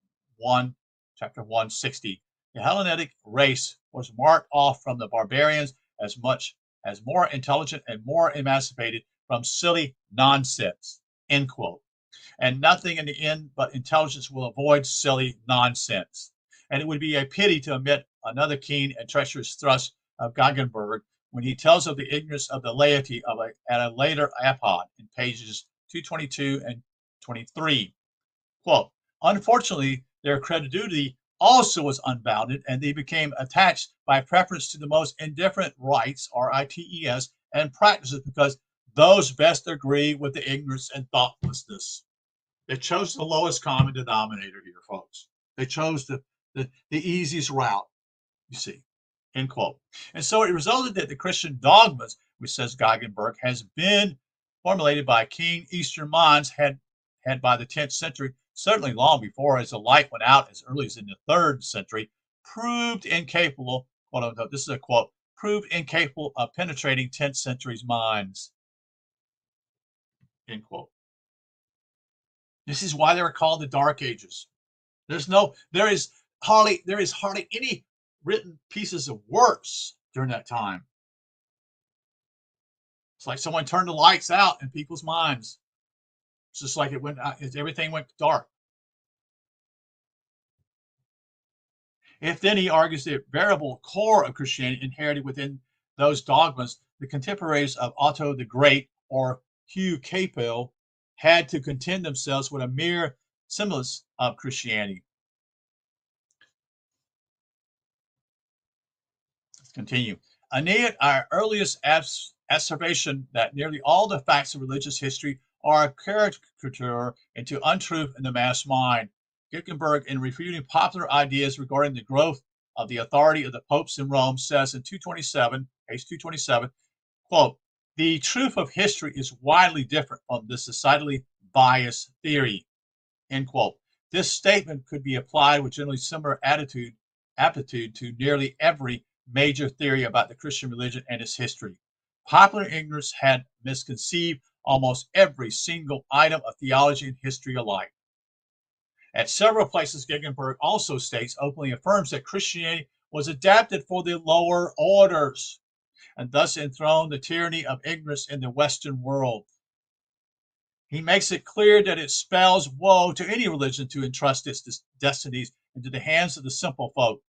chapter 160. The Hellenic race was marked off from the barbarians as much as more intelligent and more emancipated from silly nonsense. End quote. And nothing in the end but intelligence will avoid silly nonsense. And it would be a pity to omit another keen and treacherous thrust of Goggenburg when he tells of the ignorance of the laity at a later epoch in pages 222 and 23. Quote, unfortunately, their credulity also was unbounded, and they became attached by preference to the most indifferent rites, rites, and practices because those best agree with the ignorance and thoughtlessness. They chose the lowest common denominator here, folks. They chose the easiest route, you see, end quote. And so it resulted that the Christian dogmas, which says Goggenburg, has been formulated by keen Eastern minds had by the 10th century, certainly long before, as the light went out as early as in the 3rd century, proved incapable, quote unquote, this is a quote, proved incapable of penetrating 10th century's minds, end quote. This is why they were called the Dark Ages. There is hardly any written pieces of works during that time. It's like someone turned the lights out in people's minds. It's just like it went, everything went dark. If then he argues the variable core of Christianity inherited within those dogmas, the contemporaries of Otto the Great or Hugh Capel had to content themselves with a mere semblance of Christianity. Let's continue. Aeneid, our earliest asseveration that nearly all the facts of religious history are a caricature into untruth in the mass mind. Gickenberg, in refuting popular ideas regarding the growth of the authority of the popes in Rome, says in 227, page 227, quote, the truth of history is widely different from this decidedly biased theory, end quote. This statement could be applied with generally similar aptitude to nearly every major theory about the Christian religion and its history. Popular ignorance had misconceived almost every single item of theology and history alike. At several places, Gickenberg also states, openly affirms that Christianity was adapted for the lower orders and thus enthroned the tyranny of ignorance in the Western world. He makes it clear that it spells woe to any religion to entrust its destinies into the hands of the simple folk.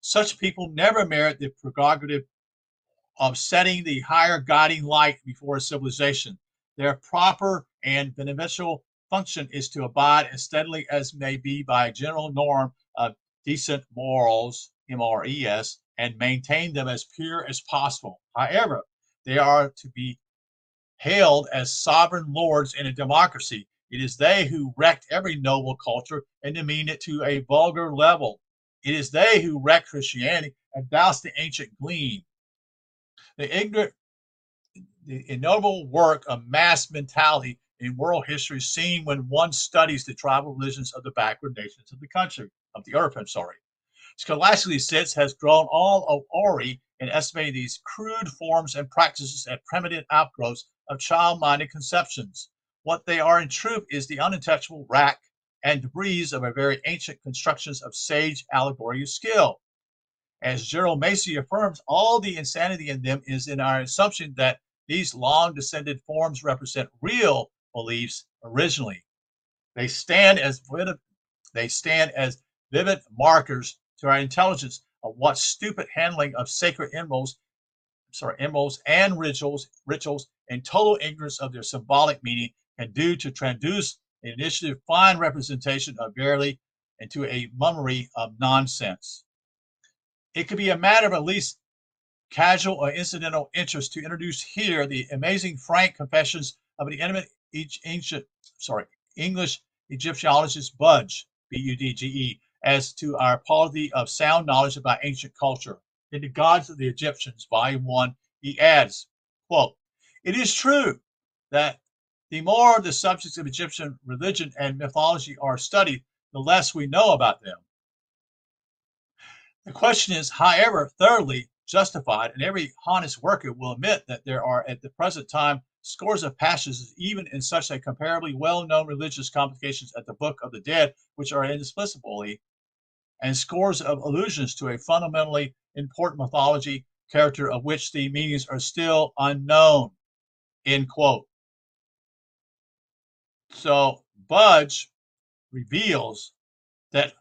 Such people never merit the prerogative of setting the higher guiding light before a civilization. Their proper and beneficial function is to abide as steadily as may be by a general norm of decent morals, MRES, and maintain them as pure as possible. However, they are to be hailed as sovereign lords in a democracy. It is they who wrecked every noble culture and demean it to a vulgar level. It is they who wrecked Christianity and doused the ancient gleam. The ignoble work of mass mentality in world history seen when one studies the tribal religions of the backward nations of the earth. Scholastically since has grown all of Ori in estimating these crude forms and practices as primitive outgrowths of child-minded conceptions. What they are in truth is the unintelligible rack and debris of a very ancient constructions of sage allegory skill. As Gerald Macy affirms, all the insanity in them is in our assumption that these long descended forms represent real beliefs originally. They stand as vivid markers to our intelligence of what stupid handling of sacred emeralds and rituals, and total ignorance of their symbolic meaning can do to traduce an initiative fine representation of verily into a mummery of nonsense. It could be a matter of at least casual or incidental interest to introduce here the amazing frank confessions of an eminent English Egyptologist Budge, B-U-D-G-E, as to our polity of sound knowledge about ancient culture. In The Gods of the Egyptians, Volume 1, he adds, quote, it is true that the more the subjects of Egyptian religion and mythology are studied, the less we know about them. The question is, however, thoroughly justified, and every honest worker will admit that there are at the present time scores of passages, even in such a comparably well-known religious complications as the Book of the Dead, which are inexplicably and scores of allusions to a fundamentally important mythology character of which the meanings are still unknown, end quote. So Budge reveals that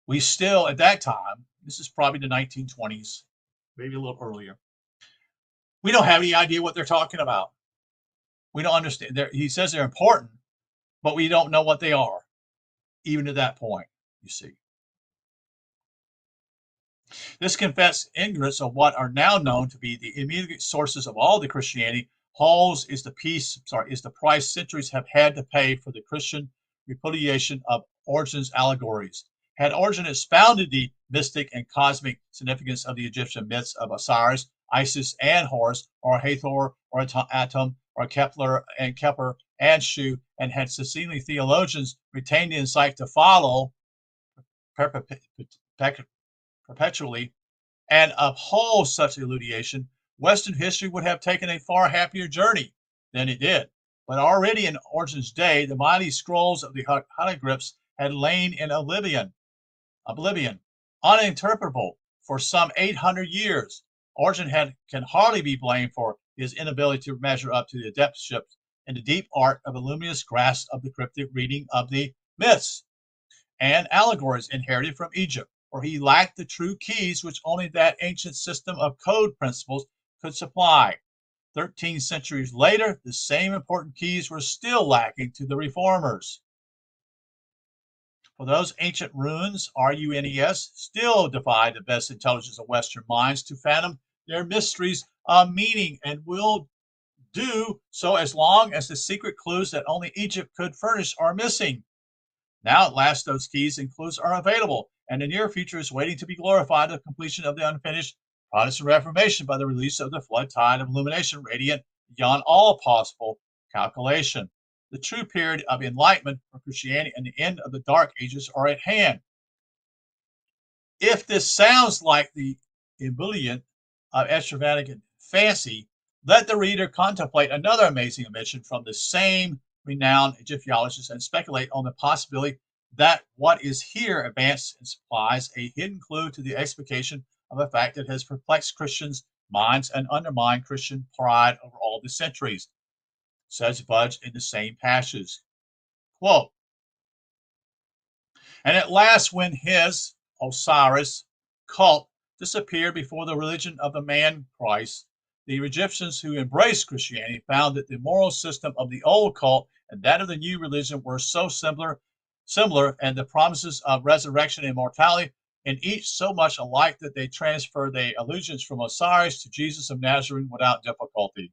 we still, at that time, this is probably the 1920s, maybe a little earlier, we don't have any idea what they're talking about. We don't understand. He says they're important, but we don't know what they are, even at that point, you see. This confessed ignorance of what are now known to be the immediate sources of all the Christianity is the price centuries have had to pay for the Christian repudiation of Origen's allegories. Had Origen expounded the mystic and cosmic significance of the Egyptian myths of Osiris, Isis, and Horus, or Hathor, or Atum, or Kepler and Shu, and had Sicilian theologians retained the insight to follow perpetually and uphold such elucidation, Western history would have taken a far happier journey than it did. But already in Origen's day, the mighty scrolls of the hieroglyphs had lain in oblivion, uninterpretable for some 800 years. Origen can hardly be blamed for his inability to measure up to the adeptship in the deep art of a luminous grasp of the cryptic reading of the myths and allegories inherited from Egypt, for he lacked the true keys which only that ancient system of code principles could supply. 13 centuries later, the same important keys were still lacking to the reformers. For those ancient runes, R-U-N-E-S, still defy the best intelligence of Western minds to fathom their mysteries of meaning, and will do so as long as the secret clues that only Egypt could furnish are missing. Now at last those keys and clues are available, and the near future is waiting to be glorified at the completion of the unfinished Protestant Reformation by the release of the flood tide of illumination radiant beyond all possible calculation. The true period of enlightenment for Christianity and the end of the Dark Ages are at hand. If this sounds like the ebullient of extravagant fancy, let the reader contemplate another amazing omission from the same renowned Egyptologist and speculate on the possibility that what is here advanced and supplies a hidden clue to the explication of a fact that has perplexed Christians' minds and undermined Christian pride over all the centuries. Says Budge in the same passage. Quote, and at last when his Osiris cult disappeared before the religion of the man Christ, the Egyptians who embraced Christianity found that the moral system of the old cult and that of the new religion were so similar, and the promises of resurrection and immortality in each so much alike that they transferred their allegiance from Osiris to Jesus of Nazareth without difficulty.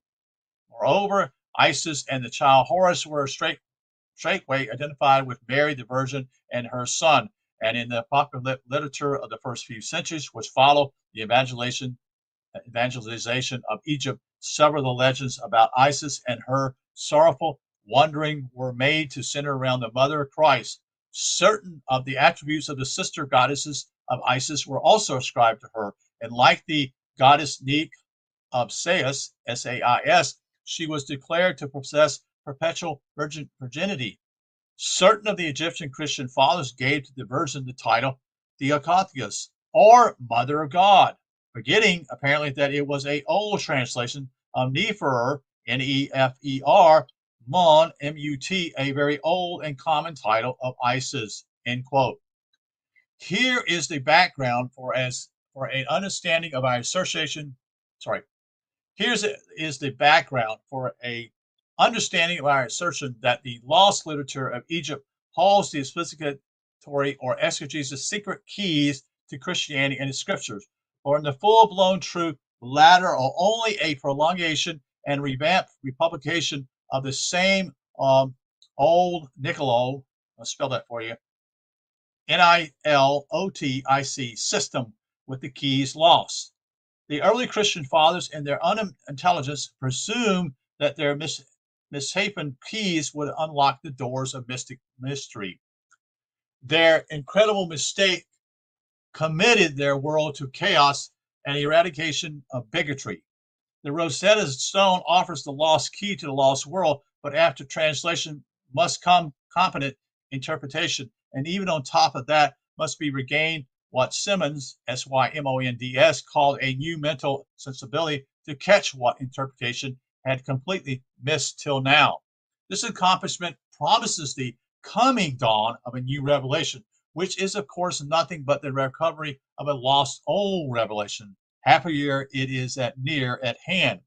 Moreover, Isis and the child Horus were straightway identified with Mary the Virgin and her son, and in the popular literature of the first few centuries, which followed the evangelization of Egypt, several of the legends about Isis and her sorrowful wandering were made to center around the mother of Christ. Certain of the attributes of the sister goddesses of Isis were also ascribed to her, and like the goddess Neek of Sais, S-A-I-S, she was declared to possess perpetual virginity. Certain of the Egyptian Christian fathers gave to the Virgin the title Theotokos, or Mother of God, forgetting apparently that it was an old translation of Nefer, N-E-F-E-R, Mun, M-U-T, a very old and common title of Isis, end quote. Here is the background for an understanding of our assertion, is the background for a understanding of our assertion that the lost literature of Egypt holds the explicatory or exegesis secret keys to Christianity and its scriptures, or in the full-blown truth, the latter are only a prolongation and revamped republication of the same old Niccolo, I'll spell that for you, Nilotic system with the keys lost. The early Christian fathers, in their unintelligence, presumed that their misshapen keys would unlock the doors of mystic mystery. Their incredible mistake committed their world to chaos and eradication of bigotry. The Rosetta Stone offers the lost key to the lost world, but after translation must come competent interpretation, and even on top of that must be regained what Simmons, Symonds, called a new mental sensibility to catch what interpretation had completely missed till now. This accomplishment promises the coming dawn of a new revelation, which is, of course, nothing but the recovery of a lost old revelation. Happier it is near at hand.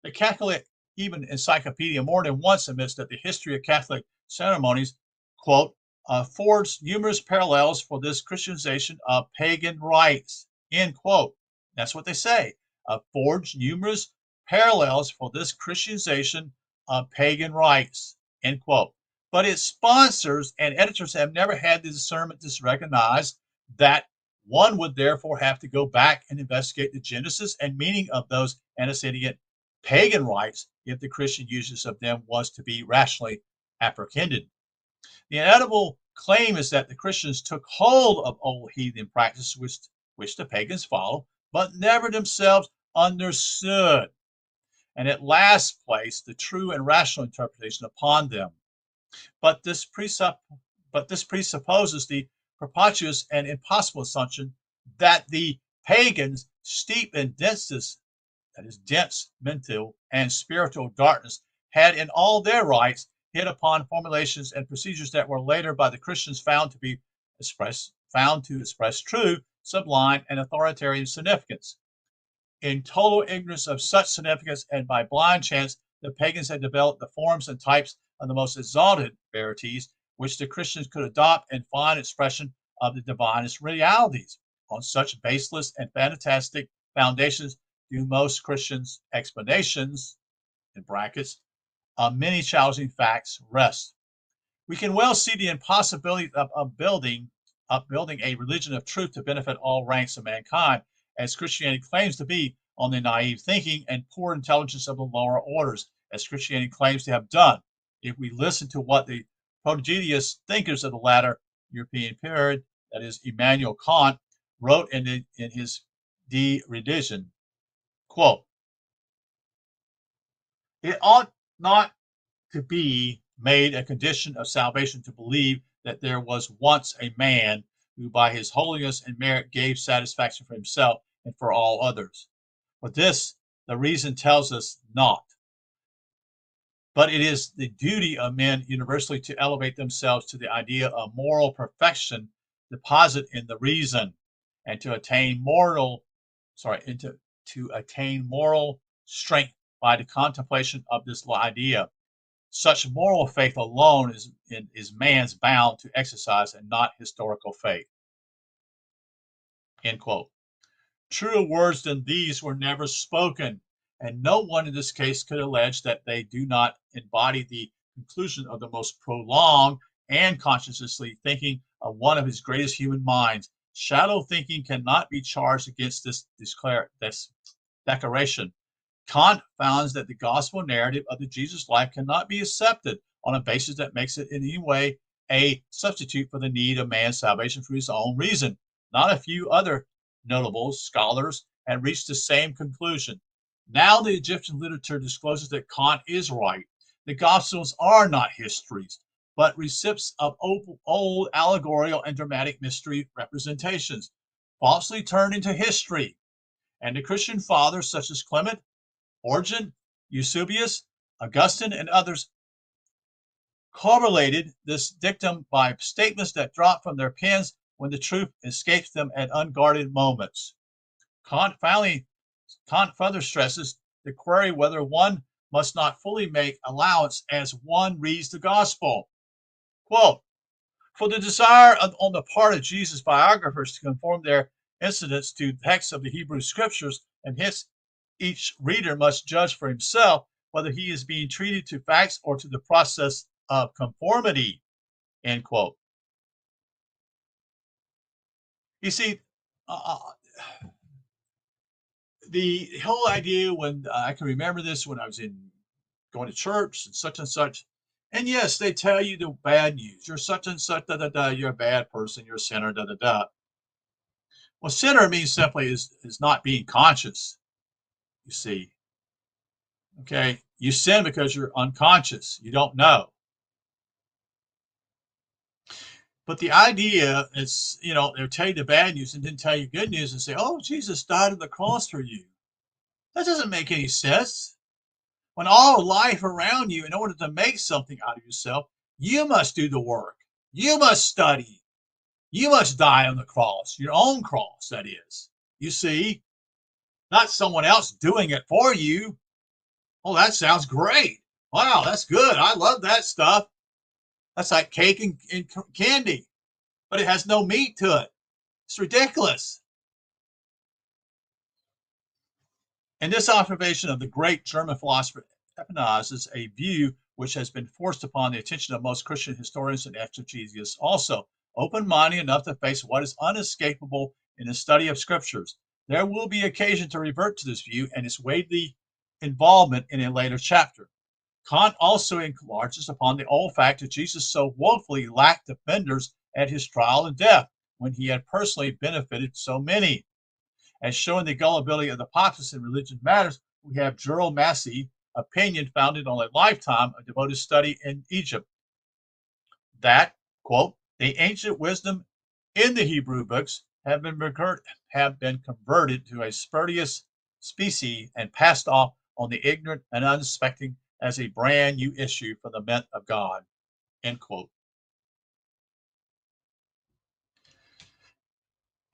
The Catholic even Encyclopedia more than once admits that the history of Catholic ceremonies, quote, affords numerous parallels for this Christianization of pagan rites, end quote. That's what they say. Affords numerous parallels for this Christianization of pagan rites, end quote. But its sponsors and editors have never had the discernment to recognize that one would therefore have to go back and investigate the genesis and meaning of those antecedent pagan rites if the Christian uses of them was to be rationally apprehended. The inevitable claim is that the Christians took hold of old heathen practices which the pagans followed, but never themselves understood, and at last placed the true and rational interpretation upon them. But this presupposes the preposterous and impossible assumption that the pagans, steeped in dense mental and spiritual darkness, had in all their rites hit upon formulations and procedures that were later by the Christians found to express true, sublime, and authoritarian significance. In total ignorance of such significance and by blind chance, the pagans had developed the forms and types of the most exalted verities, which the Christians could adopt and find expression of the divinest realities. On such baseless and fantastic foundations do most Christians' explanations, in brackets, of many challenging facts rest. We can well see the impossibility of building a religion of truth to benefit all ranks of mankind, as Christianity claims to be, on the naive thinking and poor intelligence of the lower orders, as Christianity claims to have done. If we listen to what the prodigious thinkers of the latter European period, that is Immanuel Kant, wrote in his De Religion, quote, it ought not to be made a condition of salvation to believe that there was once a man who by his holiness and merit gave satisfaction for himself and for all others. For this, the reason tells us not. But it is the duty of men universally to elevate themselves to the idea of moral perfection deposit in the reason, and to attain moral strength by the contemplation of this idea. Such moral faith alone is man's bound to exercise, and not historical faith. End quote. Truer words than these were never spoken, and no one in this case could allege that they do not embody the conclusion of the most prolonged and conscientiously thinking of one of his greatest human minds. Shallow thinking cannot be charged against this declaration. Kant finds that the gospel narrative of the Jesus life cannot be accepted on a basis that makes it in any way a substitute for the need of man's salvation for his own reason. Not a few other notable scholars have reached the same conclusion. Now the Egyptian literature discloses that Kant is right. The Gospels are not histories, but recipients of old allegorical and dramatic mystery representations, falsely turned into history. And the Christian fathers such as Clement, Origen, Eusebius, Augustine, and others correlated this dictum by statements that drop from their pens when the truth escapes them at unguarded moments. Kant further stresses the query whether one must not fully make allowance as one reads the gospel. Quote, for the desire on the part of Jesus' biographers to conform their incidents to texts of the Hebrew scriptures, and hence each reader must judge for himself whether he is being treated to facts or to the process of conformity, end quote. You see, the whole idea when I can remember this when I was going to church and such, and yes, they tell you the bad news. You're such and such, da da da. You're a bad person. You're a sinner, da da da. Well, sinner means simply is not being conscious. You see, okay, you sin because you're unconscious. You don't know. But the idea is, they'll tell you the bad news and then tell you good news and say, oh, Jesus died on the cross for you. That doesn't make any sense. When all life around you, in order to make something out of yourself, you must do the work. You must study. You must die on the cross, your own cross, that is. You see, not someone else doing it for you. Oh, that sounds great. Wow, that's good. I love that stuff. That's like cake and candy, but it has no meat to it. It's ridiculous. And this observation of the great German philosopher epitomizes a view which has been forced upon the attention of most Christian historians and exegetes also, open-minded enough to face what is unescapable in the study of scriptures. There will be occasion to revert to this view and its weighty involvement in a later chapter. Kant also enlarges upon the old fact that Jesus so woefully lacked defenders at his trial and death, when he had personally benefited so many. As showing the gullibility of the populace in religion matters, we have Gerald Massey's opinion founded on a lifetime of devoted study in Egypt that, quote, the ancient wisdom in the Hebrew books have been converted to a spurious species and passed off on the ignorant and unsuspecting as a brand new issue from the mint of God, end quote.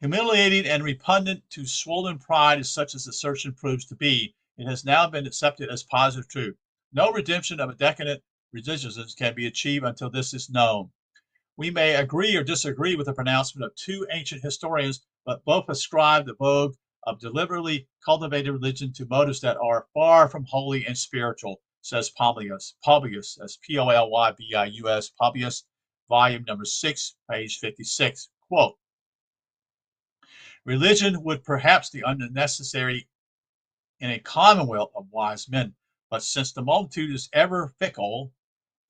Humiliating and repugnant to swollen pride as such as assertion proves to be, it has now been accepted as positive truth. No redemption of a decadent religionism can be achieved until this is known. We may agree or disagree with the pronouncement of two ancient historians, but both ascribe the vogue of deliberately cultivated religion to motives that are far from holy and spiritual, says Polybius, that's Polybius, Polybius, volume number 6, page 56. Quote, religion would perhaps be unnecessary in a commonwealth of wise men, but since the multitude is ever fickle,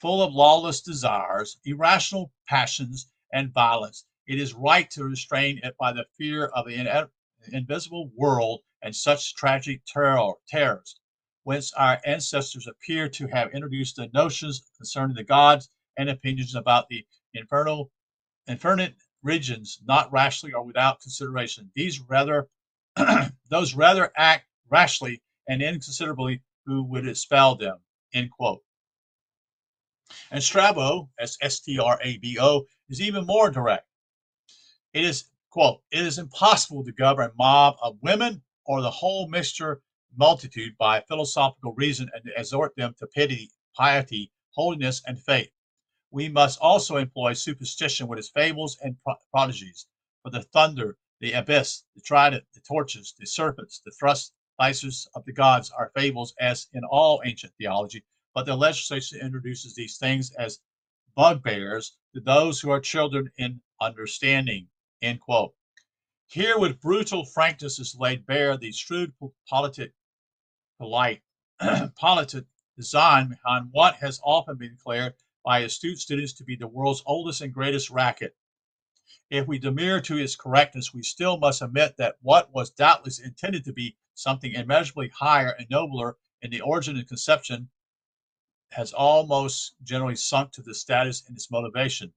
full of lawless desires, irrational passions, and violence, it is right to restrain it by the fear of the invisible world and such tragic terrors, whence our ancestors appear to have introduced the notions concerning the gods and opinions about the infinite regions, not rashly or without consideration. Those rather act rashly and inconsiderately who would expel them, end quote. And Strabo, as Strabo, is even more direct. It is, quote, it is impossible to govern a mob of women or the whole mixture multitude by philosophical reason and to exhort them to piety, holiness, and faith. We must also employ superstition with its fables and prodigies. For the thunder, the abyss, the trident, the torches, the serpents, the thrust devices of the gods are fables as in all ancient theology, but the legislation introduces these things as bugbears to those who are children in understanding, end quote. Here with brutal frankness is laid bare the shrewd politic design behind what has often been declared by astute students to be the world's oldest and greatest racket. If we demur to its correctness, we still must admit that what was doubtless intended to be something immeasurably higher and nobler in the origin and conception has almost generally sunk to the status in its motivation.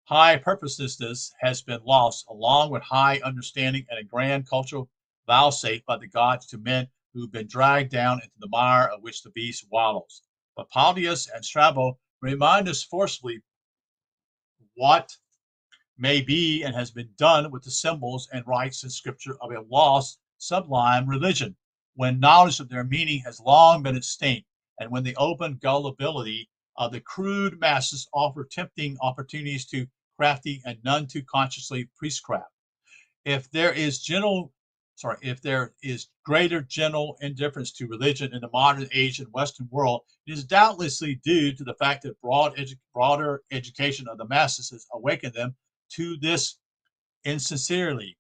High purposelessness has been lost, along with high understanding and a grand cultural vouchsafed by the gods to men who've been dragged down into the mire of which the beast waddles. But Polybius and Strabo remind us forcibly what may be and has been done with the symbols and rites in scripture of a lost, sublime religion, when knowledge of their meaning has long been extinct, and when the open gullibility of the crude masses offer tempting opportunities to crafty and none too consciously priestcraft. If there is greater general indifference to religion in the modern age and Western world, it is doubtlessly due to the fact that broader education of the masses has awakened them to this insincerity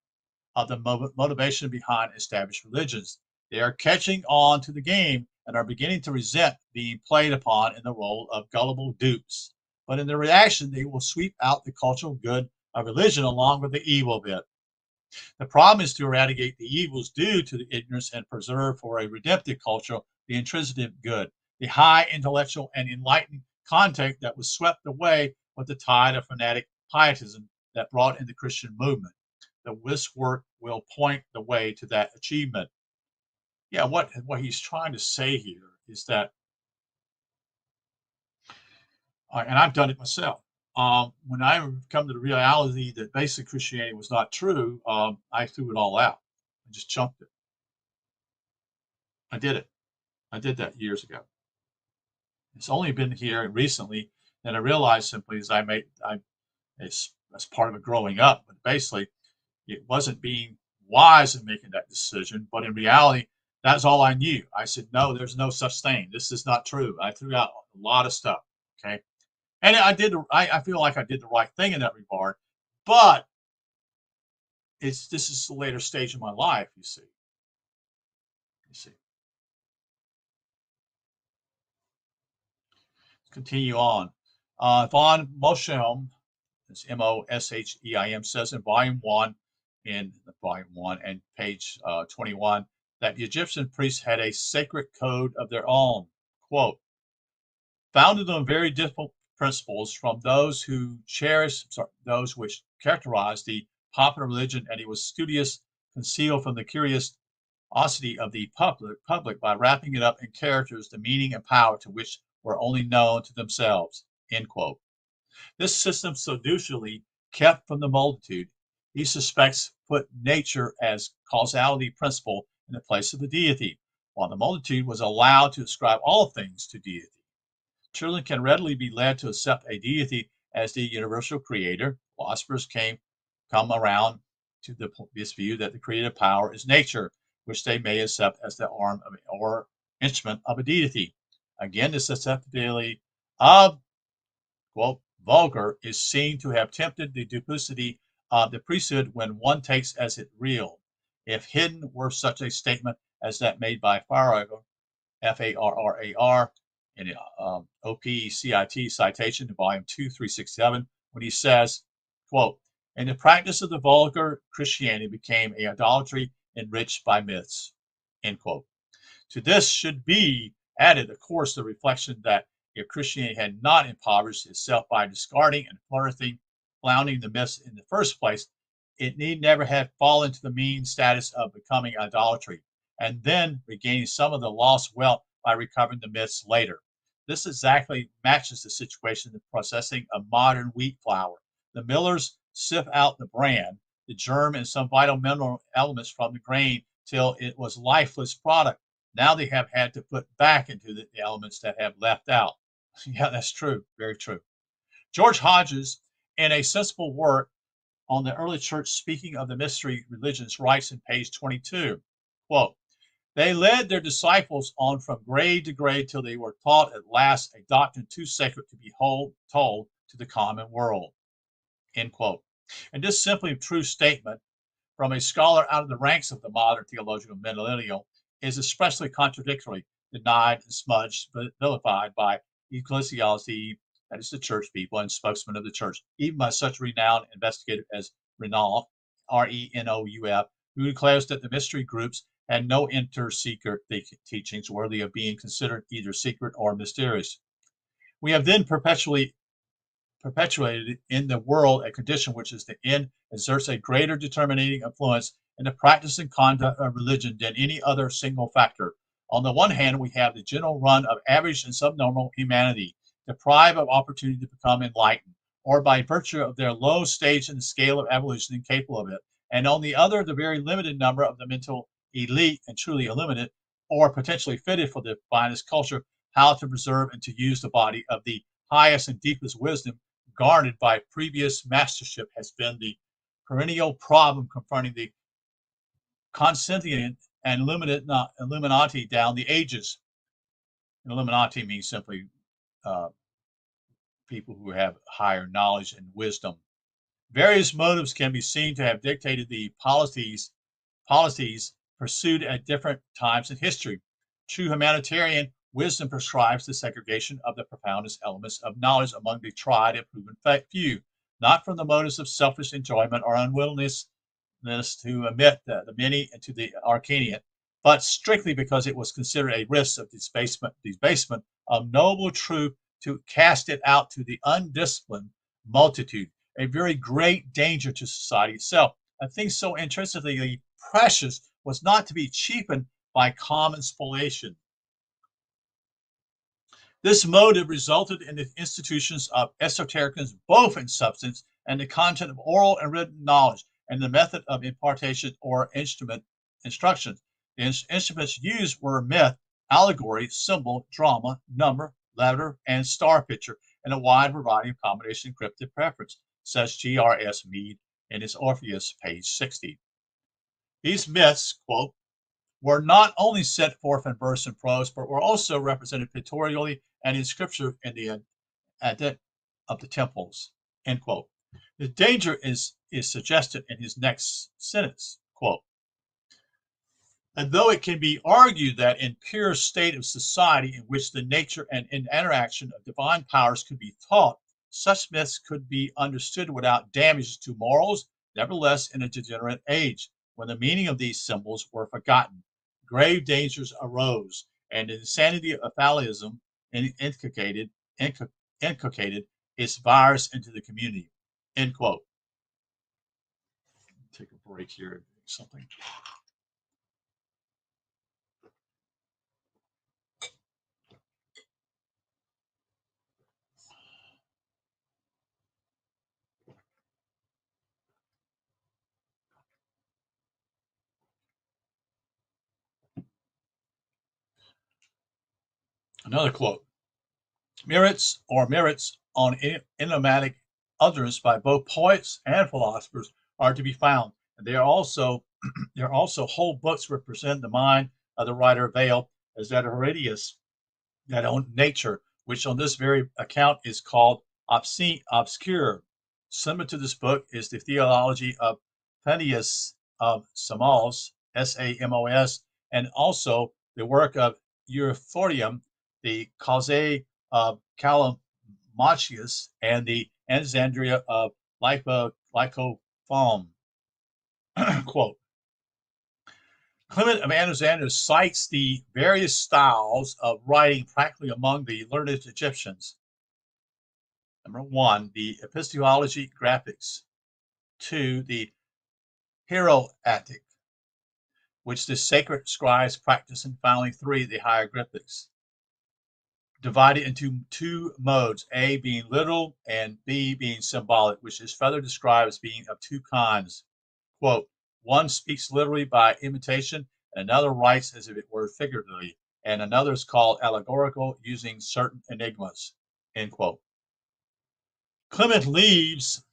of the motivation behind established religions. They are catching on to the game and are beginning to resent being played upon in the role of gullible dupes. But in the reaction, they will sweep out the cultural good of religion along with the evil of it. The problem is to eradicate the evils due to the ignorance and preserve for a redemptive culture the intrinsic good, the high intellectual and enlightened content that was swept away with the tide of fanatic pietism that brought in the Christian movement. This work will point the way to that achievement. Yeah, what he's trying to say here is that, and I've done it myself. When I come to the reality that basic Christianity was not true, I threw it all out. I just chunked it. I did it. I did that years ago. It's only been here recently that I realized simply as part of it growing up, but basically it wasn't being wise in making that decision. But in reality, that's all I knew. I said, no, there's no such thing. This is not true. I threw out a lot of stuff. Okay. And I feel like I did the right thing in that regard, but this is the later stage of my life, you see. You see. Continue on. Von Mosheim, it's Mosheim, says in volume 1 and page 21, that the Egyptian priests had a sacred code of their own, quote, founded on very different principles from those those which characterized the popular religion, and he was studious, concealed from the curiosity of the public by wrapping it up in characters, the meaning and power to which were only known to themselves, end quote. This system seductively kept from the multitude, he suspects put nature as causality principle in the place of the deity, while the multitude was allowed to ascribe all things to deity. Children can readily be led to accept a deity as the universal creator. Philosophers come around to this view that the creative power is nature, which they may accept as the arm of or instrument of a deity. Again, the susceptibility of, quote, vulgar is seen to have tempted the duplicity of the priesthood when one takes as it real. If hidden were such a statement as that made by Farrar, Farrar, in OPCIT citation in volume 2, 367, when he says, quote, and the practice of the vulgar Christianity became a idolatry enriched by myths, end quote. To this should be added, of course, the reflection that if Christianity had not impoverished itself by discarding and floundering the myths in the first place, it need never have fallen to the mean status of becoming idolatry, and then regaining some of the lost wealth by recovering the myths later. This exactly matches the situation in the processing of modern wheat flour. The millers sift out the bran, the germ, and some vital mineral elements from the grain till it was lifeless product. Now they have had to put back into the elements that have left out. Yeah, that's true. Very true. George Hodges, in a sensible work on the early church speaking of the mystery religions, writes in page 22, quote, they led their disciples on from grade to grade till they were taught at last a doctrine too sacred to be told to the common world, end quote. And this simply true statement from a scholar out of the ranks of the modern theological millennial is especially contradictory, denied, and smudged, but vilified by ecclesiology, that is the church people and spokesmen of the church, even by such renowned investigator as Renouf, Renouf, who declares that the mystery groups had no inter-secret teachings worthy of being considered either secret or mysterious. We have then perpetuated in the world a condition which is the end exerts a greater determining influence in the practice and conduct of religion than any other single factor. On the one hand, we have the general run of average and subnormal humanity, deprived of opportunity to become enlightened, or by virtue of their low stage in the scale of evolution incapable of it. And on the other, the very limited number of the mental elite and truly illuminate, or potentially fitted for the finest culture, how to preserve and to use the body of the highest and deepest wisdom garnered by previous mastership has been the perennial problem confronting the consentient and Illuminati down the ages. And Illuminati means simply people who have higher knowledge and wisdom. Various motives can be seen to have dictated the policies pursued at different times in history. True humanitarian wisdom prescribes the segregation of the profoundest elements of knowledge among the tried and proven few, not from the motives of selfish enjoyment or unwillingness to admit the many into the arcane, but strictly because it was considered a risk of debasement of noble truth to cast it out to the undisciplined multitude, a very great danger to society itself. A thing so intrinsically precious was not to be cheapened by common spoliation. This motive resulted in the institutions of esotericism, both in substance and the content of oral and written knowledge, and the method of impartation or instruction. The instruments used were myth, allegory, symbol, drama, number, letter, and star picture, and a wide variety of combination encrypted preference, says G.R.S. Mead in his Orpheus, page 60. These myths, quote, were not only set forth in verse and prose, but were also represented pictorially and in scripture in the adept of the temples, end quote. The danger is suggested in his next sentence, quote, and though it can be argued that in pure state of society in which the nature and interaction of divine powers could be taught, such myths could be understood without damage to morals, nevertheless, in a degenerate age, when the meaning of these symbols were forgotten, grave dangers arose, and the insanity of Phalism inculcated its virus into the community. End quote. Take a break here. Something. Another quote. Merits on enigmatic utterance by both poets and philosophers are to be found, and there are also whole books represent the mind of the writer Vale as that Horatius, that on nature, which on this very account is called obscure. Similar to this book is the theology of Thaddeus of Samos, Samos, and also the work of Euphorium, the Causae of Callimachus, and the Anaxandria of Lycophon. Quote, Clement of Alexandria cites the various styles of writing practically among the learned Egyptians. Number one, the epistology graphics. Two, the hieroatic, which the sacred scribes practice. And finally, three, the hieroglyphics. Divided into two modes, A being literal and B being symbolic, which is further described as being of two kinds. Quote, one speaks literally by imitation, and another writes as if it were figuratively, and another is called allegorical, using certain enigmas. End quote. Clement leaves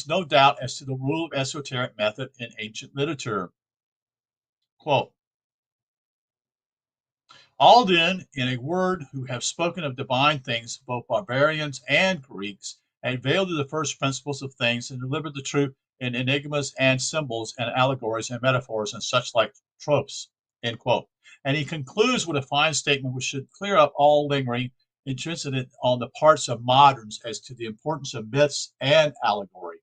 no doubt as to the rule of esoteric method in ancient literature. Quote, all then, in a word, who have spoken of divine things, both barbarians and Greeks, and veiled to the first principles of things, and delivered the truth in enigmas and symbols and allegories and metaphors and such like tropes. End quote. And he concludes with a fine statement which should clear up all lingering interest on the parts of moderns as to the importance of myths and allegory.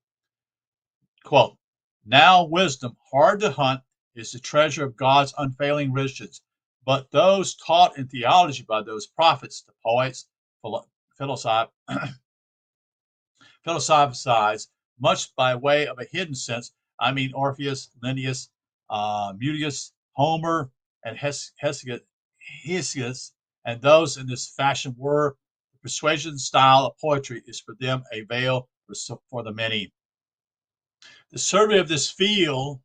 Quote, now wisdom, hard to hunt, is the treasure of God's unfailing riches, but those taught in theology by those prophets, the poets, philosophicize much by way of a hidden sense. I mean Orpheus, Linnaeus, Mutius, Homer, and Hesiod, and those in this fashion were the persuasion style of poetry is for them a veil for the many. The survey of this field,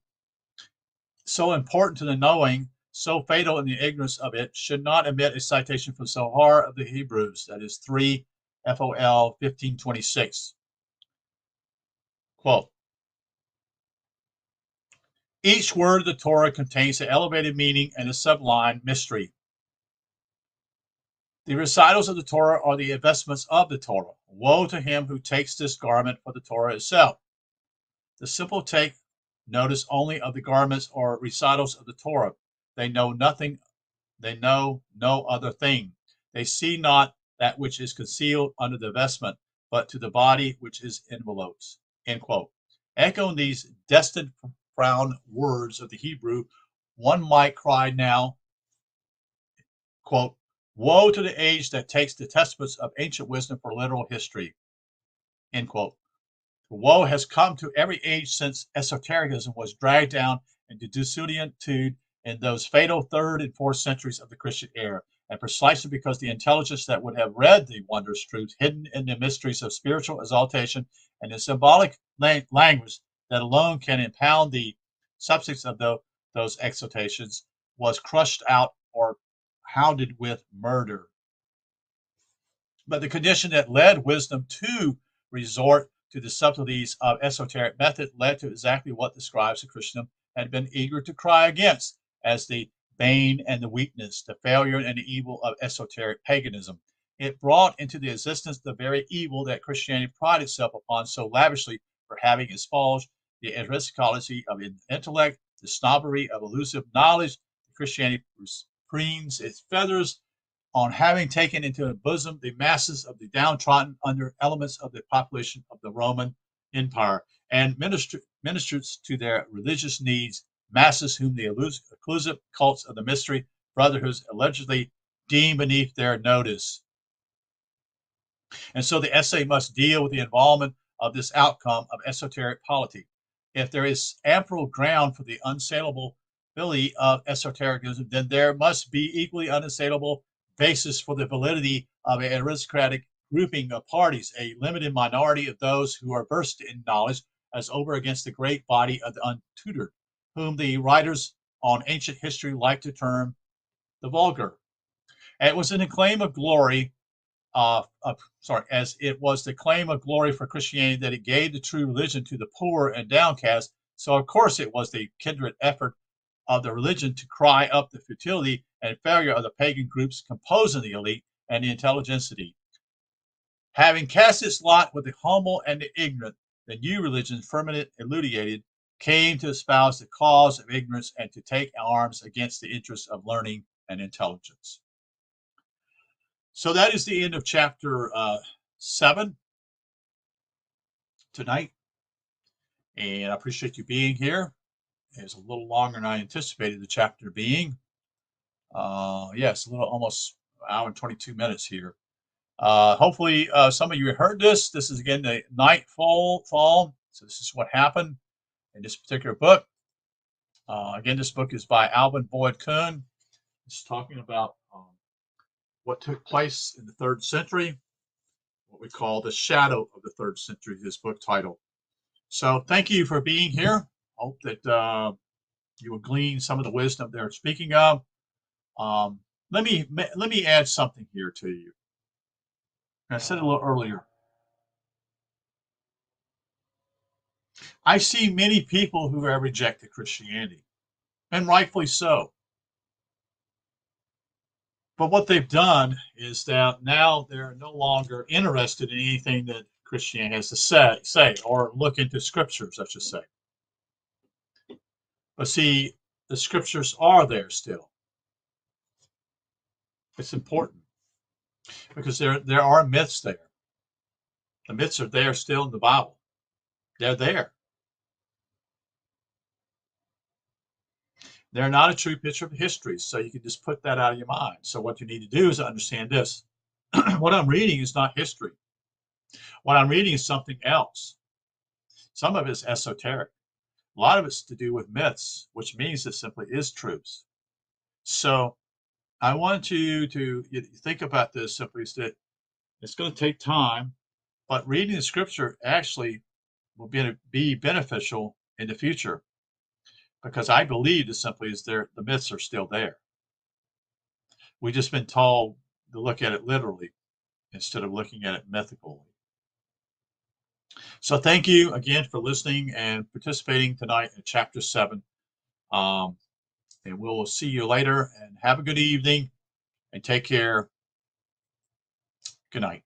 so important to the knowing, so fatal in the ignorance of it, should not omit a citation from Zohar of the Hebrews, that is 3 FOL 1526. Quote, each word of the Torah contains an elevated meaning and a sublime mystery. The recitals of the Torah are the investments of the Torah. Woe to him who takes this garment for the Torah itself. The simple take notice only of the garments or recitals of the Torah. They know nothing, they know no other thing. They see not that which is concealed under the vestment, but to the body which is envelopes. End quote. Echoing these destined profound words of the Hebrew, one might cry now, quote, woe to the age that takes the testaments of ancient wisdom for literal history. end quote. Woe has come to every age since esotericism was dragged down into desuetude in those fatal 3rd and 4th centuries of the Christian era, and precisely because the intelligence that would have read the wondrous truths hidden in the mysteries of spiritual exaltation and the symbolic language that alone can impound the substance of those exaltations was crushed out or hounded with murder. But the condition that led wisdom to resort to the subtleties of esoteric method led to exactly what the scribes of Christendom had been eager to cry against as the bane and the weakness, the failure and the evil of esoteric paganism. It brought into the existence the very evil that Christianity prided itself upon so lavishly for having expunged the aristocracy of intellect, the snobbery of elusive knowledge. Christianity preens its feathers on having taken into the bosom the masses of the downtrodden under elements of the population of the Roman Empire, and ministers to their religious needs, masses whom the exclusive cults of the mystery brotherhoods allegedly deem beneath their notice. And so the essay must deal with the involvement of this outcome of esoteric polity. If there is ample ground for the unassailability of esotericism, then there must be equally unassailable basis for the validity of an aristocratic grouping of parties, a limited minority of those who are versed in knowledge, as over against the great body of the untutored, whom the writers on ancient history like to term the vulgar. And it was in the claim of glory, as it was the claim of glory for Christianity that it gave the true religion to the poor and downcast. So of course it was the kindred effort of the religion to cry up the futility and failure of the pagan groups composing the elite and the intelligentsia. Having cast its lot with the humble and the ignorant, the new religion, firmament elucidated, came to espouse the cause of ignorance and to take arms against the interests of learning and intelligence. So that is the end of chapter 7 tonight. And I appreciate you being here. It's a little longer than I anticipated the chapter being. Yes, a little almost an hour and 22 minutes here. Hopefully, some of you heard this. This is again the Nightfall. So this is what happened in this particular book. Again, this book is by Alvin Kuhn. It's talking about what took place in the 3rd century, what we call the shadow of the 3rd century, this book title. So thank you for being here. Hope that you will glean some of the wisdom they're speaking of. Let me add something here to you. I said a little earlier. I see many people who have rejected Christianity, and rightfully so. But what they've done is that now they're no longer interested in anything that Christianity has to say or look into scriptures, I should say. But see, the scriptures are there still. It's important because there are myths there. The myths are there still in the Bible. They're there. They're not a true picture of history, so you can just put that out of your mind. So what you need to do is understand this. What I'm reading is not history. What I'm reading is something else. Some of it's esoteric. A lot of it's to do with myths, which means it simply is truths. So I want you to think about this simply is that it's going to take time, but reading the scripture actually will be beneficial in the future because I believe that simply is there the myths are still there. We've just been told to look at it literally instead of looking at it mythically. So thank you again for listening and participating tonight in chapter 7. And we'll see you later and have a good evening and take care. Good night.